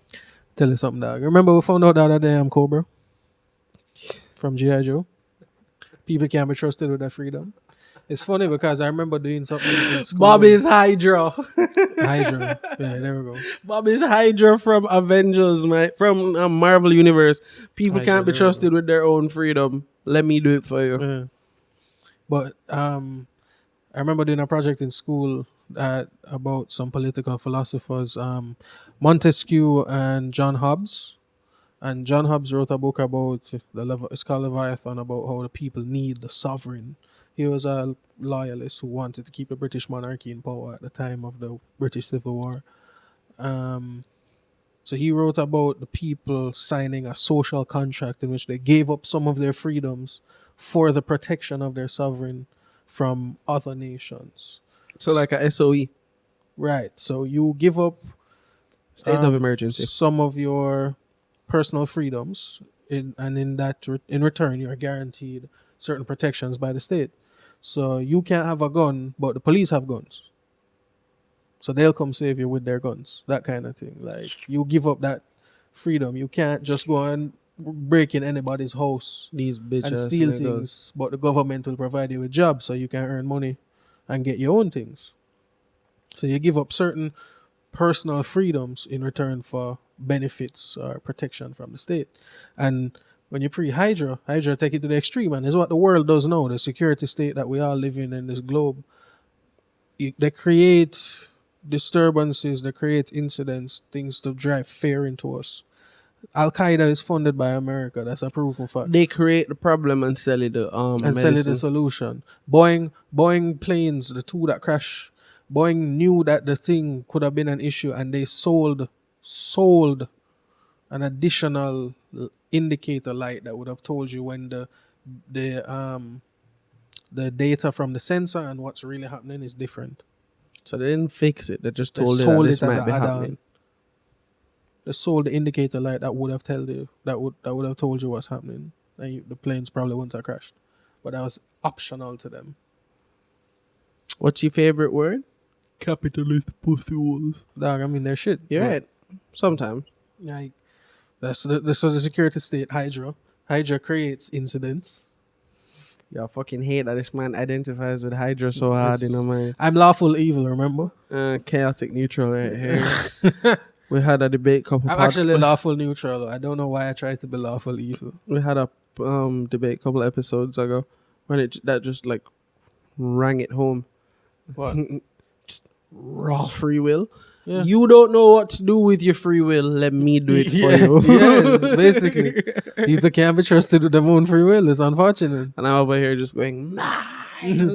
Tell you something, dog. Remember we found out the other day I'm Cobra from G.I. Joe? People can't be trusted with their freedom. It's funny because I remember doing something in school. Bobby's Hydra. Hydra. Yeah, there we go. Bobby's Hydra from Avengers, from Marvel Universe. People Hydra, can't be there we trusted with their own freedom. Let me do it for you. Yeah. But I remember doing a project in school about some political philosophers, Montesquieu and John Hobbes. And John Hobbes wrote a book about it's called Leviathan, about how the people need the sovereign. He was a loyalist who wanted to keep the British monarchy in power at the time of the British Civil War. So he wrote about the people signing a social contract in which they gave up some of their freedoms for the protection of their sovereign from other nations. So like a SOE, Right. So you give up state of emergency. some of your personal freedoms, in return, you're guaranteed certain protections by the state. So you can't have a gun, but the police have guns. So they'll come save you with their guns. That kind of thing. Like you give up that freedom. You can't just go and break in anybody's house These bitch and ass steal niggas. things, but the government will provide you with jobs so you can earn money and get your own things. So you give up certain personal freedoms in return for benefits or protection from the state. And when you pre-Hydra, Hydra take it to the extreme, and is what the world does now, the security state that we all live in this globe. They create disturbances, they create incidents, things to drive fear into us. Al-Qaeda is funded by America. That's a proven fact. They create the problem and sell it the And sell it medicine. the solution. Boeing planes, the two that crashed, Boeing knew that the thing could have been an issue, and they sold an additional indicator light that would have told you when the data from the sensor and what's really happening is different. So they didn't fix it. They just They told you sold that this it as might an be add-on. happening. They sold the indicator light that would have told you that would have told you what's happening, and the planes probably wouldn't have crashed. But that was optional to them. What's your favorite word? Capitalist pussy holes. Dog, I mean, they're shit. You're But, right. Sometimes. Like, that's the security state, Hydra. Hydra creates incidents. Yeah, I fucking hate that this man identifies with Hydra so hard, you know, man. I'm lawful evil, remember? Chaotic neutral right here. We had a debate couple. I'm actually lawful neutral. I don't know why I tried to be lawful evil. We had a debate couple episodes ago when that just like rang it home. What? Just raw free will. Yeah. You don't know what to do with your free will. Let me do it for you. Yeah, basically. People can't be trusted with their own free will. It's unfortunate. And I'm over here just going, nah.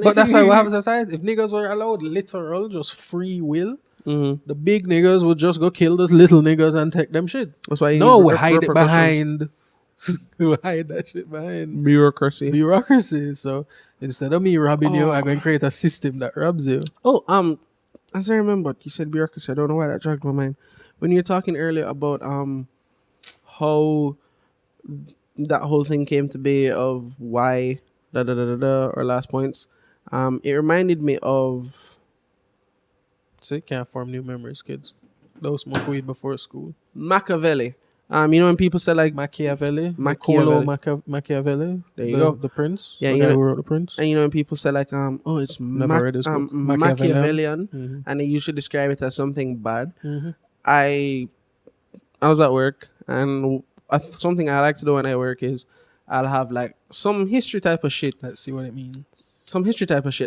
But that's why we have a society. If niggas were allowed literal, just free will, the big niggas would just go kill those little niggas and take them shit. That's why you No, need we hide it repercussions. behind. We hide that shit behind Bureaucracy. bureaucracy. So instead of me robbing you, I'm going to create a system that robs you. Oh, as I remember, you said bureaucracy. I don't know why that jogged my mind. When you were talking earlier about how that whole thing came to be of why or last points, it reminded me of See, can't form new memories, kids. Don't smoke weed before school. Machiavelli. You know when people say like, Machiavelli. Machiavelli. Machiavelli. There you go. The Prince. Yeah, the you guy know- who wrote The Prince. and you know when people say like, oh, it's Never read his book. Machiavellian, Mhm. and they usually describe it as something bad. Mhm. I was at work, and something I like to do when I work is I'll have like some history type of shit, Let's see what it means.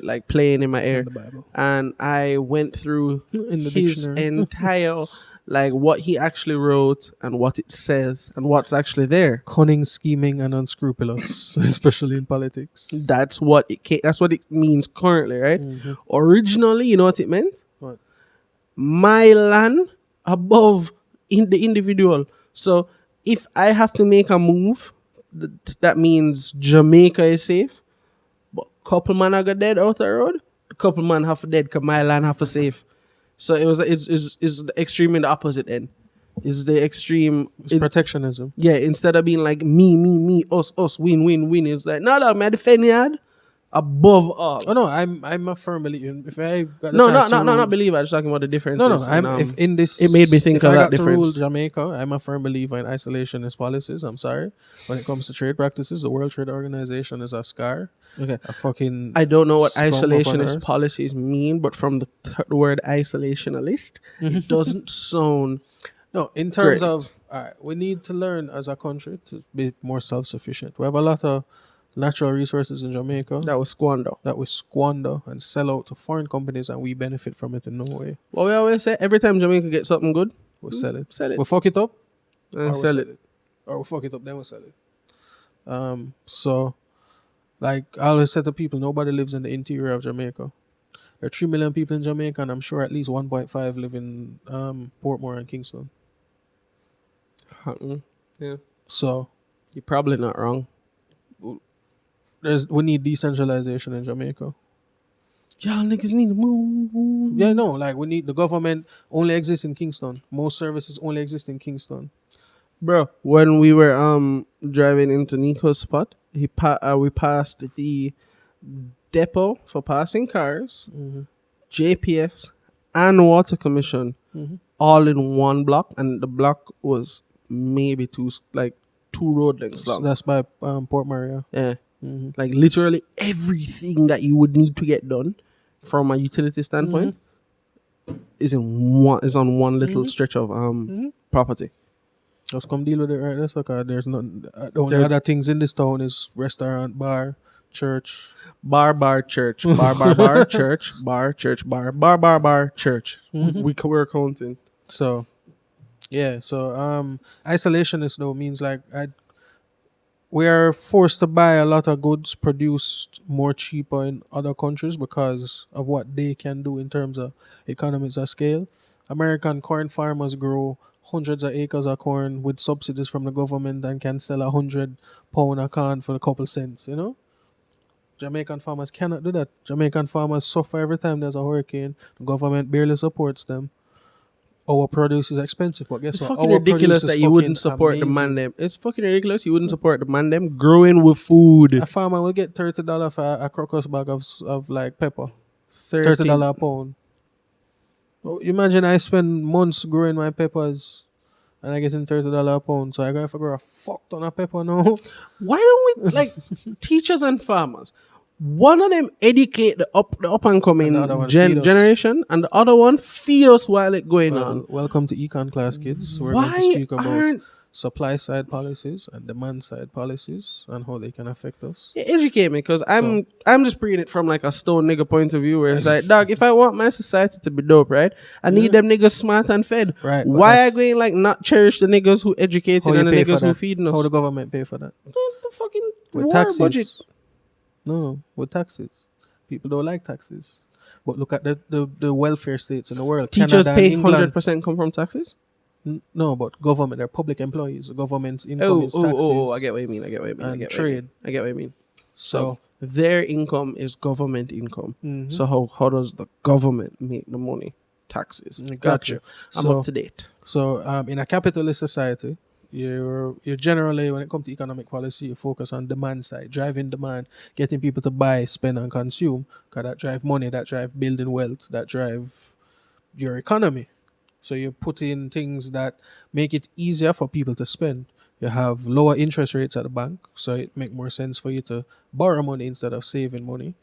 like playing in my ear, In the Bible. and I went through In the his dictionary. entire like what he actually wrote and what it says and what's actually there. Cunning, scheming, and unscrupulous, especially in politics. That's what it means currently, right? Mhm. Originally, you know what it meant? What? My land above in the individual. So if I have to make a move, that means Jamaica is safe. But couple man are dead out the road. A couple man have dead because my land have a safe. So it's the extreme in the opposite end. It's the extreme. It's protectionism. Yeah, instead of being like me, us, win, it's like no, man, defend yard above all. Oh no, I'm a firm believer. If I got the No, chance to rule- not believe. I'm just talking about the differences. No, I'm and, if in this. it made me think if of I that got to rule difference. Jamaica, I'm a firm believer in isolationist policies. I'm sorry. When it comes to trade practices, the World Trade Organization is a scar. Okay. A fucking. I don't know what scum upon isolationist earth. policies mean, but from the word isolationalist, it doesn't sound. No, in terms Great. of we need to learn as a country to be more self-sufficient. We have a lot of natural resources in Jamaica That was squander. that we squander and sell out to foreign companies, and we benefit from it in no way. What we always say, every time Jamaica gets something good, We sell it. sell it. We fuck it up, And or we sell it. or we fuck it up, then we sell it. So, like I always say to people, nobody lives in the interior of Jamaica. There are 3 million people in Jamaica, and I'm sure at least 1.5 live in Portmore and Kingston. Yeah. So You're probably not wrong. we need decentralization in Jamaica. Y'all niggas need to move. Yeah, no, like we need the government only exists in Kingston. Most services only exist in Kingston. Bro, when we were driving into Nico's spot, we passed depot for passing cars, Mm-hmm. JPS, and water commission Mm-hmm. all in one block, and the block was maybe two road lengths So long. that's by Port Maria. Yeah, Mm-hmm. like literally everything that you would need to get done from a utility standpoint is on one little stretch of property. Just come deal with it right there, so 'cause there's none. The only There- other things in this town is restaurant, bar, church. Bar, church, bar, church, bar, church. We're counting. So yeah, so isolationist though means like we are forced to buy a lot of goods produced more cheaper in other countries because of what they can do in terms of economies of scale. American corn farmers grow hundreds of acres of corn with subsidies from the government and can sell £100 a corn for a couple cents, you know? Jamaican farmers cannot do that. Jamaican farmers suffer every time there's a hurricane. The government barely supports them. Our produce is expensive, but guess It's what? fucking Our ridiculous produce is that you wouldn't fucking support the man amazing. them. It's fucking ridiculous you wouldn't support the man them growing with food. A farmer will get $30 for a crocus bag of like pepper. $30 a pound. Oh, imagine I spend months growing my peppers and I getting $30 a pound. So I gotta figure a fuck ton of pepper now. Why don't we like teachers and farmers? One of them educate the up and coming And the other one feed us. generation, and the other one feed us while it going Well, on. welcome to Econ class, kids. We're going to Why speak about aren't supply side policies and demand side policies and how they can affect us. you educate me? Because I'm just bringing it from like a stone nigga point of view, where it's like, dog, if I want my society to be dope, right, I need them niggas smart and fed. Right, but Why I that's- going like not cherish the niggas who educated How you and the pay for niggas who that? feeding us? How the government pay for that? The fucking With war taxes. budget. No, with taxes. People don't like taxes. But look at the welfare states in the world. Teachers Canada and pay England. 100% come from taxes. No, but government, they're public employees. The government's income Oh, is taxes I get what you mean. I get what you mean. I and get trade. I get what you mean. So, Their income is government income. Mhm. So how does the government make the money? Taxes. Exactly. Gotcha. I'm So- up to date. So in a capitalist society, you're generally, when it comes to economic policy, you focus on demand side, driving demand, getting people to buy, spend, and consume. Because that drive money, that drive building wealth, that drive your economy. So you put in things that make it easier for people to spend. You have lower interest rates at the bank, so it make more sense for you to borrow money instead of saving money.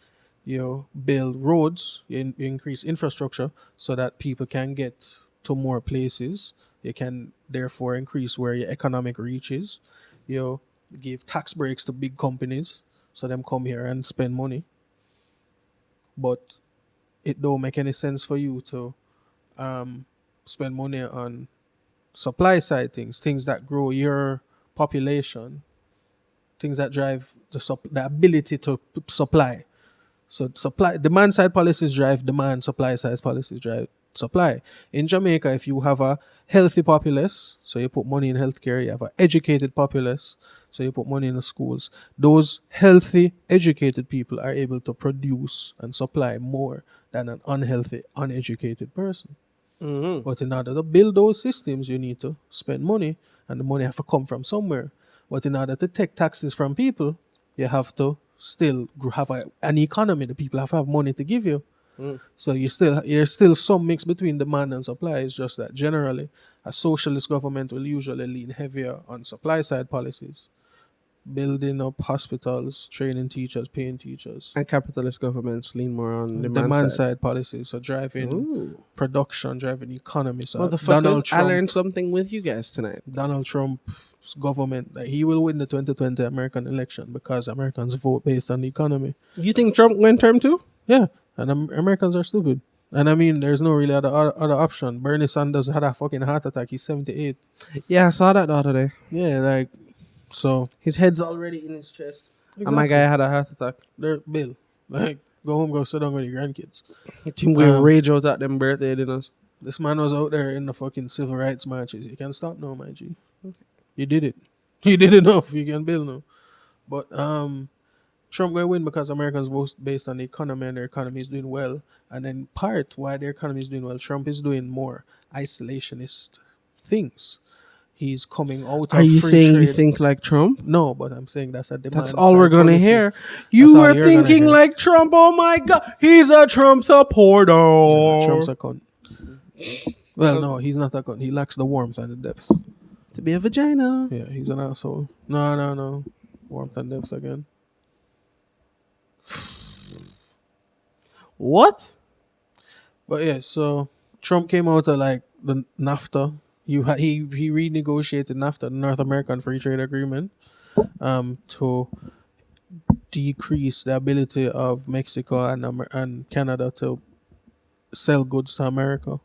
You build roads, you increase infrastructure so that people can get to more places. You can therefore increase where your economic reach is. You give tax breaks to big companies so them come here and spend money. But it don't make any sense for you to spend money on supply side things that grow your population, things that drive the ability to supply. So demand side policies drive demand, supply side policies drive supply. In Jamaica, if you have a healthy populace, so you put money in healthcare, you have an educated populace, so you put money in the schools. Those healthy, educated people are able to produce and supply more than an unhealthy, uneducated person. Mm-hmm. But in order to build those systems, you need to spend money, and the money have to come from somewhere. But in order to take taxes from people, you have to still have an economy. The people have to have money to give you. So there's still some mix between demand and supply. It's just that generally a socialist government will usually lean heavier on supply side policies, building up hospitals, training teachers, paying teachers. And capitalist governments lean more on Demand side policies, so driving Ooh. production, driving economy. So Motherfuckers, I learned something with you guys tonight. Donald Trump's government, like, he will win the 2020 American election because Americans vote based on the economy. You think Trump went term two? Yeah, and Americans are stupid. And I mean, there's no really other option. Bernie Sanders had a fucking heart attack. He's 78. Yeah, I saw that the other day. Yeah, like, so. His head's already in his chest. Exactly. And my guy had a heart attack. They're Bill. Like, go home, go sit down with your grandkids. Team we rage out at them birthday dinners. This man was out there in the fucking civil rights marches. You can't stop now, my G. You did it. You did enough. You can build now. But Trump will win because Americans vote based on the economy, and their economy is doing well. And then part why their economy is doing well, Trump is doing more isolationist things. he's coming out Are of you free saying trade. you think like Trump? No, but I'm saying that's a demand. That's all we're gonna policy. hear. That's You all were you're gonna thinking hear. like Trump. Oh my God, he's a Trump supporter. Trump's a cunt. Well, no, he's not a cunt. He lacks the warmth and the depth. To be a vagina. Yeah, he's an asshole. No. Warmth and depth again. What? But yeah, so Trump came out of like the NAFTA. He renegotiated NAFTA, the North American Free Trade Agreement, to decrease the ability of Mexico and Canada to sell goods to America,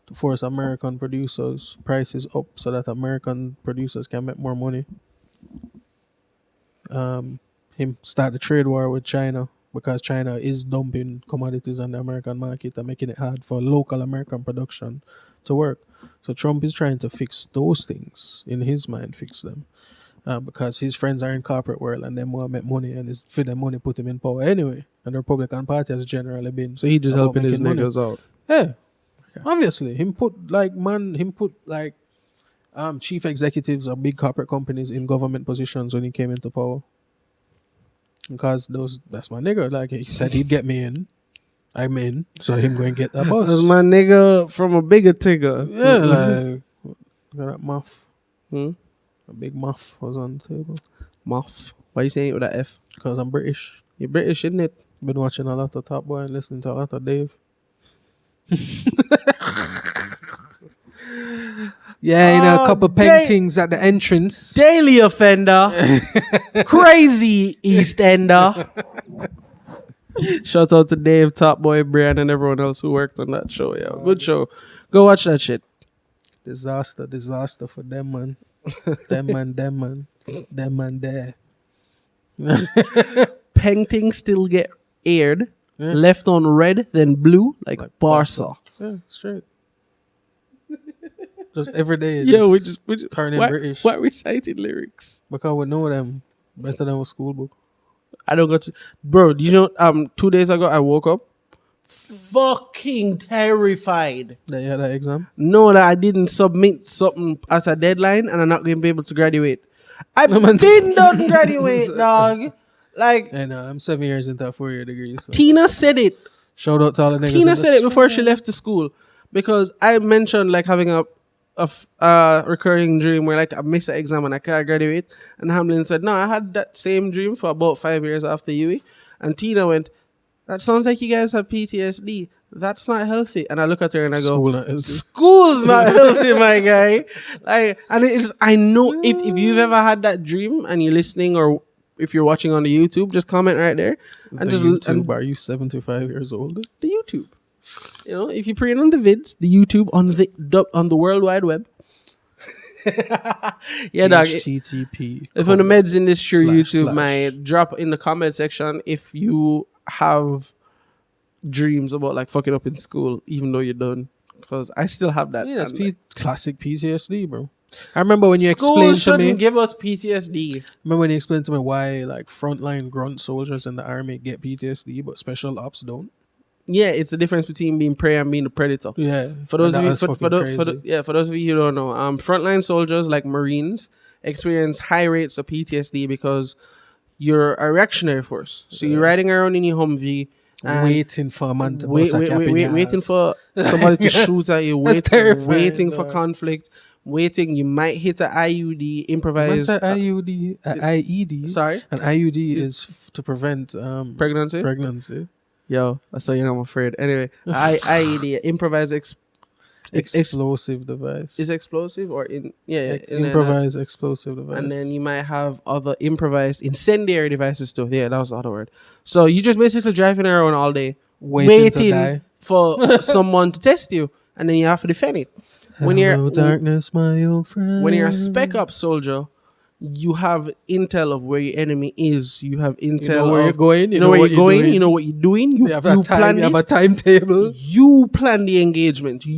to force American producers prices up so that American producers can make more money. Him start the trade war with China because China is dumping commodities on the American market and making it hard for local American production to work. So Trump is trying to fix those things, in his mind, fix them. Because his friends are in corporate world and them want to make money, and it's for them money put him in power anyway. And the Republican Party has generally been So he just about helping his making money. niggas out. Yeah, obviously, him put chief executives of big corporate companies in government positions when he came into power. Because that's my nigga. Like he said, he'd get me in. I'm in, so him going to get that boss. That's my nigga from a bigger tigger. Yeah, like got that muff. Hmm? A big muff was on the table. Muff. Why you saying it with that F? Because I'm British. You're British, isn't it? Been watching a lot of Top Boy and listening to a lot of Dave. Yeah, a couple paintings at the entrance. Daily offender. Crazy East Ender. Shout out to Dave, Top Boy, Brian, and everyone else who worked on that show. Yeah, good show. Go watch that shit. Disaster for them, man. them man there. Paintings still get aired, left on red, then blue, like Barca. Yeah, straight. Just every day. Yeah, we just turning why, British. Why reciting lyrics? Because we know them better than a school book. I don't got to, bro. You know, 2 days ago I woke up fucking terrified. That you had that exam? No, that I didn't submit something as a deadline and I'm not going to be able to graduate. I've been done graduate, dog. Like, I know, I'm 7 years into a 4-year degree. So. Tina said it. Shout out to all the niggas. Tina said it before she left the school because I mentioned like having a recurring dream where like I miss an exam and I can't graduate. And Hamlin said, no, I had that same dream for about 5 years after UE. And Tina went, that sounds like you guys have PTSD. That's not healthy. And I look at her and I go, School's not healthy, my guy. Like, and it is, I know if you've ever had that dream and you're listening or if you're watching on the YouTube, just comment right there. And are you 75 years old? The YouTube. You know, if you're praying on the vids, the YouTube on the World Wide Web. Yeah, dog. HTTP. If on the meds industry, YouTube / might drop in the comment section if you have dreams about like fucking up in school, even though you're done. Because I still have that. Yeah, that's classic PTSD, bro. I remember when you explained to me. Give us PTSD. Remember when you explained to me why like frontline grunt soldiers in the army get PTSD, but special ops don't. Yeah, it's the difference between being prey and being a predator. Yeah, for those of you, for those of you who don't know, frontline soldiers like Marines experience high rates of PTSD because you're a reactionary force. So you're riding around in your Humvee, waiting for a man to waiting for somebody to shoot at you, waiting for conflict. Waiting, you might hit an IUD, improvised. What's an IUD? An IED? Sorry? An IUD is to prevent pregnancy. Yo, so you know I'm afraid. Anyway, IED, improvised explosive device. Is explosive or improvised explosive device. And then you might have other improvised incendiary devices too. Yeah, that was the other word. So you just basically driving around all day, waiting for someone to test you, and then you have to defend it. Hello, darkness, my old friend. When you're a spec up soldier, you have intel of where your enemy is. You have intel. You know where you're going. You know where you're going. You know what you're doing. You have a timetable. You plan the engagement. If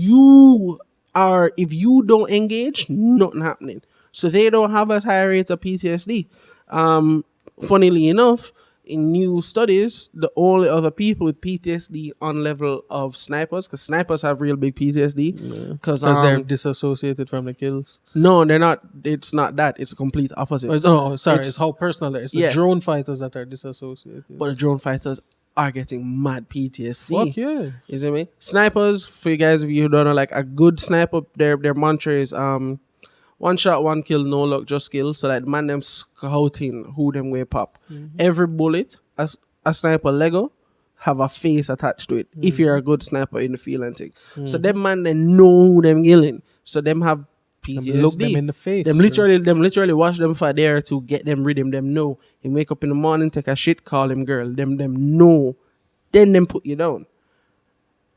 you don't engage, nothing happening. So they don't have as high rate of PTSD. Funnily enough, in new studies, the only other people with PTSD on level of snipers, because snipers have real big PTSD, because they're disassociated from the kills. No, they're not. It's not that. It's a complete opposite. It's how personal it is. It's the drone fighters that are disassociated. But the drone fighters are getting mad PTSD. Fuck yeah. You see me? Snipers, for you guys of you who don't know, like a good sniper, their mantra is one shot, one kill, no luck, just kill. So like man them scouting who them way pop. Every bullet, a sniper Lego, have a face attached to it. If you're a good sniper in the field and thing. So them man they know who them killing. So them have PTSD. Look them in the face. Them literally watch them for there to get them rhythm. Them know. You wake up in the morning, take a shit, call him girl. Them know. Then them put you down.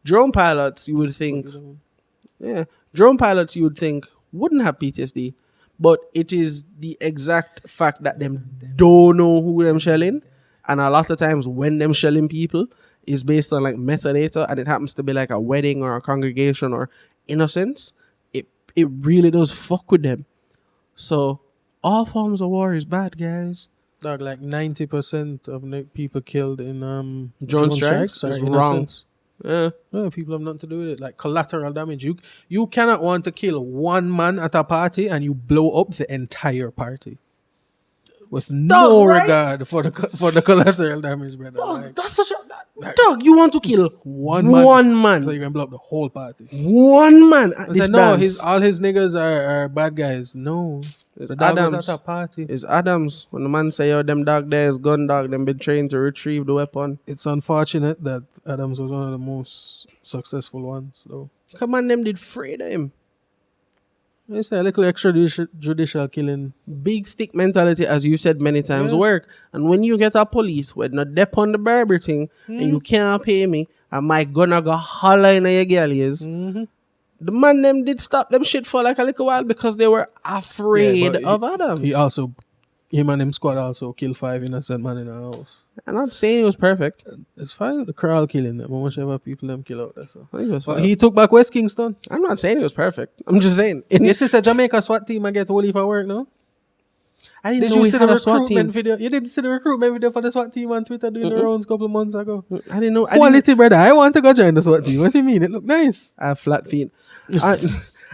Drone pilots, you would think. Drone pilots, you would think wouldn't have PTSD, but it is the exact fact that them don't know who them shelling, and a lot of times when them shelling people is based on like metadata, and it happens to be like a wedding or a congregation or innocence. It really does fuck with them. So all forms of war is bad, guys. Dog, like 90% of people killed in drone strikes is wrong. Yeah, people have nothing to do with it. Like collateral damage. You cannot want to kill one man at a party and you blow up the entire party with no regard for the collateral damage, brother. Dog, that's such a dog. You want to kill one man, so you can blow up the whole party. One man. At this all his niggas are bad guys. No, the dog Adams was at a party. It's Adams. When the man say, "Yo, them dog there is gun dog. Them been trained to retrieve the weapon." It's unfortunate that Adams was one of the most successful ones, though. Come on, them did free him. It's a little extrajudicial killing. Big stick mentality, as you said many times, work. And when you get a police with not dep on the barber thing and you can't pay me, and my gonna go holler in your galleys, the man them did stop them shit for like a little while because they were afraid of Adam. Him and him squad also killed 5 innocent men in a house. I'm not saying it was perfect. It's fine. The crowd killing them. How much ever people them kill out there. So. I think it was But he took back West Kingston. I'm not saying it was perfect. I'm just saying. Your sister Jamaica SWAT team and get whole heap of work, no? I didn't know we had a SWAT team. Video? You didn't see the recruitment video for the SWAT team on Twitter doing the rounds a couple of months ago? I didn't know. Quality, brother. I want to go join the SWAT team. What do you mean? It looked nice. I have flat feet.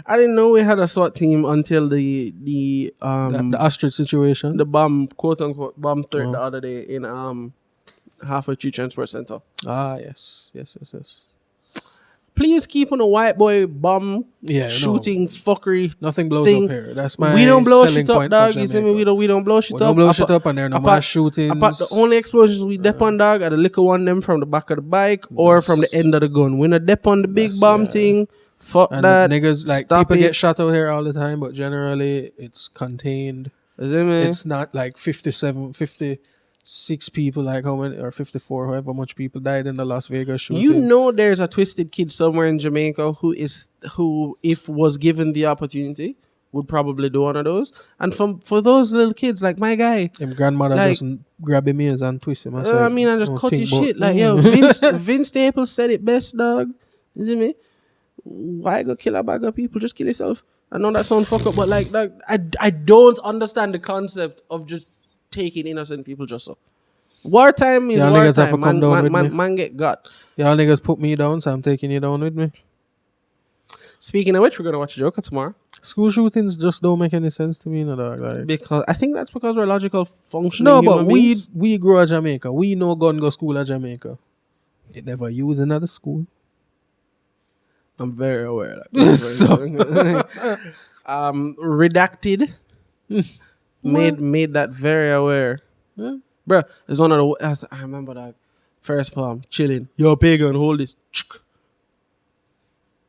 I didn't know we had a SWAT team until the ostrich situation. The bomb, quote unquote, bomb threat the other day in Halfway Tree Transport Center. Yes. Please keep on a white boy bomb shooting fuckery. Nothing blows thing. up here. That's my we don't blow selling shit up, point dog. You see me? We don't blow shit up. We don't blow shit up, and there are no mass shootings. Apart the only explosions we dep on, dog, are the little one them from the back of the bike or from the end of the gun. We not dep on the big bomb thing. Fuck and that. Niggas, like, people get shot out here all the time, but generally it's contained. It's not like 56 people, like how many, or 54, however much people died in the Las Vegas shooting. You know there's a twisted kid somewhere in Jamaica who, if was given the opportunity, would probably do one of those. And for those little kids, like my guy. Him grandmother like, just grab him ears and twist him. I just cut his shit. Like, yo, Vince Staples said it best, dog. You see me? Why go kill a bag of people? Just kill yourself. I know that sounds fucked up, but like I don't understand the concept of just taking innocent people just so. Wartime is wartime. Man get got. Y'all niggas put me down, so I'm taking you down with me. Speaking of which, we're gonna watch Joker tomorrow. School shootings just don't make any sense to me, no dog. Like. Because I think that's because we're logical functioning. No, but we grow at Jamaica. We know gun go school at Jamaica. They never use another school. I'm very aware of that. So, redacted made that very aware. Yeah. Bruh, it's one of the. I remember that first poem, chilling. Yo, pagan, hold this.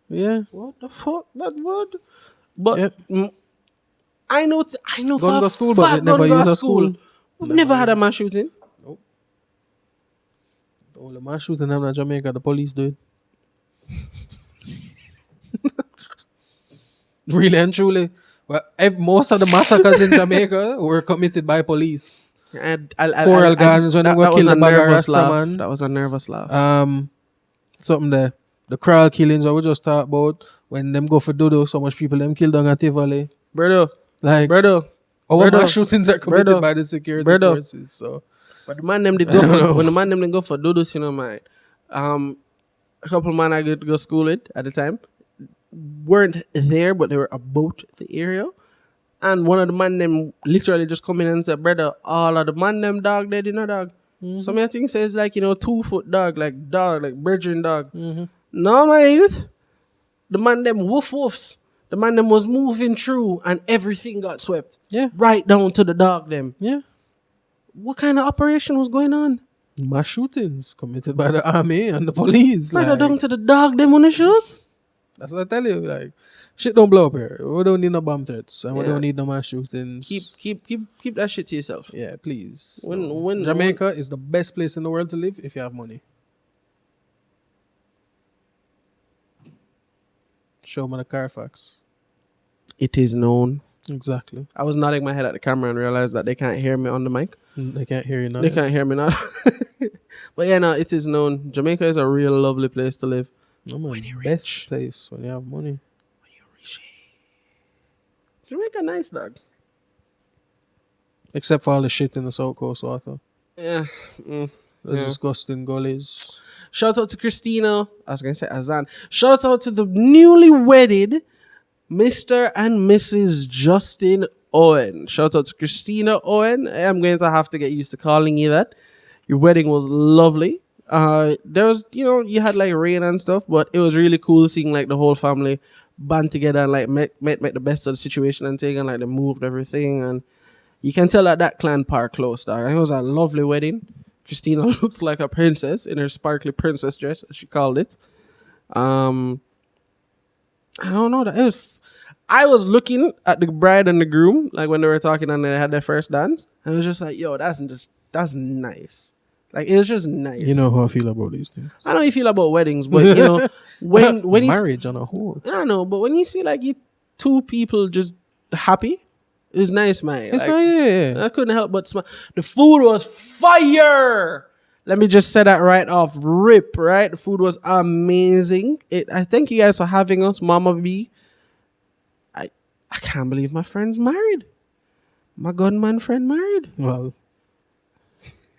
Yeah. What the fuck? That word? But yep. I know. Gun go school, but they never use a school. We've never had a mass shooting. Nope. The only mass shooting in Jamaica, the police do it. Really and truly, well, most of the massacres in Jamaica were committed by police. Coral Gardens when they were killing the Rasta man. That was a nervous laugh. Something there. The crowd killings what we just talked about when them go for dodo, so much people them killed on at Tivoli. Brother. Mass shootings are committed by the security forces. So But the man them did go for when the man them did go for doodles, you know, man. A couple man I go school with at the time weren't there, but they were about the area. And one of the man them literally just come in and said, brother, all of the man them dog dead, you know, dog. Some of things says like, 2-foot dog, like brethren dog. No, my youth. The man them woofs. The man them was moving through and everything got swept. Yeah. Right down to the dog them. Yeah. What kind of operation was going on? Mass shootings committed by the army and the police. Right Like, down to the dog them on the shoot. that's what I tell you. Like, shit don't blow up here. We don't need no bomb threats and we Yeah. don't need no mass shootings. Keep that shit to yourself. Yeah, please. When Jamaica is the best place in the world to live if you have money. Show me the Carfax. It is known. Exactly. I was nodding my head at the camera and realized that they can't hear me on the mic. They can't hear you now. They can't hear me now. But yeah, no, it is known. Jamaica is a real lovely place to live. No, man, When you're best rich. place when you have money. Jamaica nice, dog. Except for all the shit in the South Coast water. Yeah. The Yeah. disgusting gullies. Shout out to Christina. I was going to say Azan. Shout out to the newly wedded Mr. and Mrs. Justin Owen. Shout out to Christina Owen. I'm going to have to get used to calling you that. Your wedding was lovely. There was, you had like rain and stuff, but it was really cool seeing like the whole family band together and like make the best of the situation and take and like they moved everything, and you can tell that clan part close, dog. And it was a lovely wedding. Christina looks like a princess in her sparkly princess dress, as she called it. I don't know. I was looking at the bride and the groom, like when they were talking and they had their first dance, and it was just like, yo, that's nice. Like, it was just nice. You know how I feel about these things. I know how you feel about weddings, but when you marriage on a whole. I know, but when you see like you two people just happy, it's nice, man. It's Like, not, yeah. I couldn't help but smile. The food was fire. Let me just say that right off rip, right? The food was amazing. I thank you guys for having us, Mama B. I can't believe my friend's married. My gunman friend married. Well,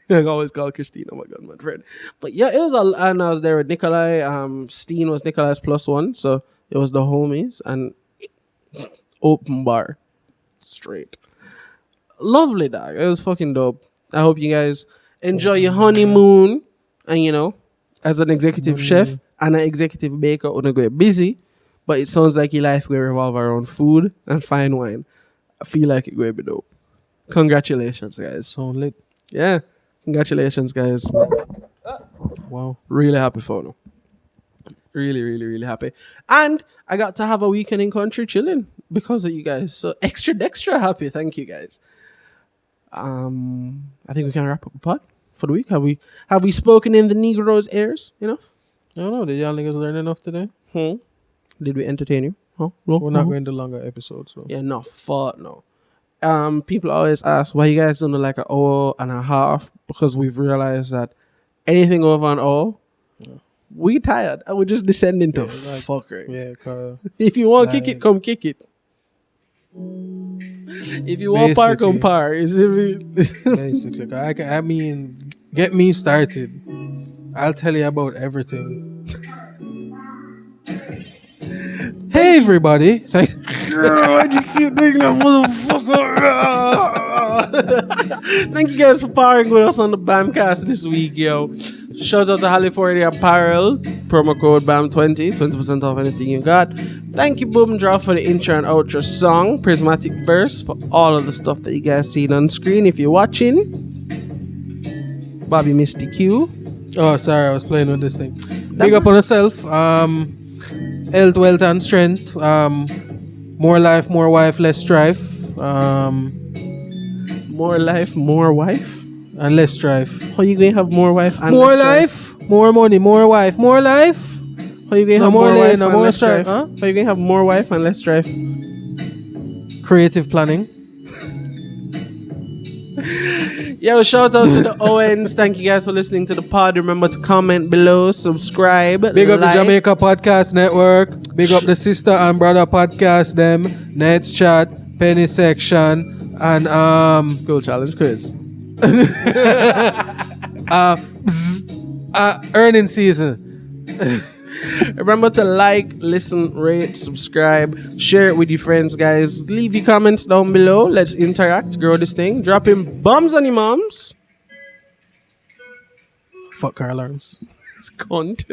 I always call Christina my gunman friend. But yeah, it was and I was there with Nikolai. Steen was Nikolai's +1, so it was the homies and open bar. Straight. Lovely, dog. It was fucking dope. I hope you guys enjoy your honeymoon. And as an executive chef and an executive baker, I'm gonna get busy. But it sounds like your life will revolve around food and fine wine. I feel like it will be dope. Congratulations, guys. so lit. Yeah. Congratulations, guys. Wow. Really happy for them. Really, really, really happy. And I got to have a weekend in country chilling because of you guys. So extra happy. Thank you, guys. I think we can wrap up the pod for the week. Have we spoken in the Negroes' ears enough? I don't know. Did y'all niggas learn enough today? Did we entertain you? Huh? No? We're not going to longer episodes, though. Yeah, no, fuck no. People always ask why you guys doing like an hour and a half, because we've realized that anything over an hour, we tired and we're just descending to fuckery. Yeah, If you want kick it, come kick it. If you want par, come par. basically. I mean, get me started. I'll tell you about everything. Hey, everybody. Thanks. Why'd you keep doing that, motherfucker? Thank you guys for powering with us on the BamCast this week, yo. Shout out to California Apparel. Promo code BAM20. 20% off anything you got. Thank you, Boom Drop, for the intro and outro song. Prismatic Verse for all of the stuff that you guys seen on screen. If you're watching, Bobby Misty Q. Oh, sorry. I was playing with this thing. Big up on yourself. Health, wealth, and strength. More life, more wife, less strife. More life, more wife. And less strife. How you gonna have more wife and More less strife? life, more money, more wife, more life. How you gonna No have more more lane, wife no and more less strife, strife? huh? How you gonna have more wife and less strife? Creative planning. Yo, shout out to the Owens. Thank you guys for listening to the pod. Remember to comment below, subscribe, Big up the like. Jamaica Podcast Network. Big up the Sister and Brother Podcast, them. Nets Chat, Penny Section, and School challenge quiz. Earning season. Remember to like, listen, rate, subscribe, share it with your friends, guys. Leave your comments down below. Let's interact, grow this thing. Dropping bombs on your moms. Fuck car alarms. Cunt.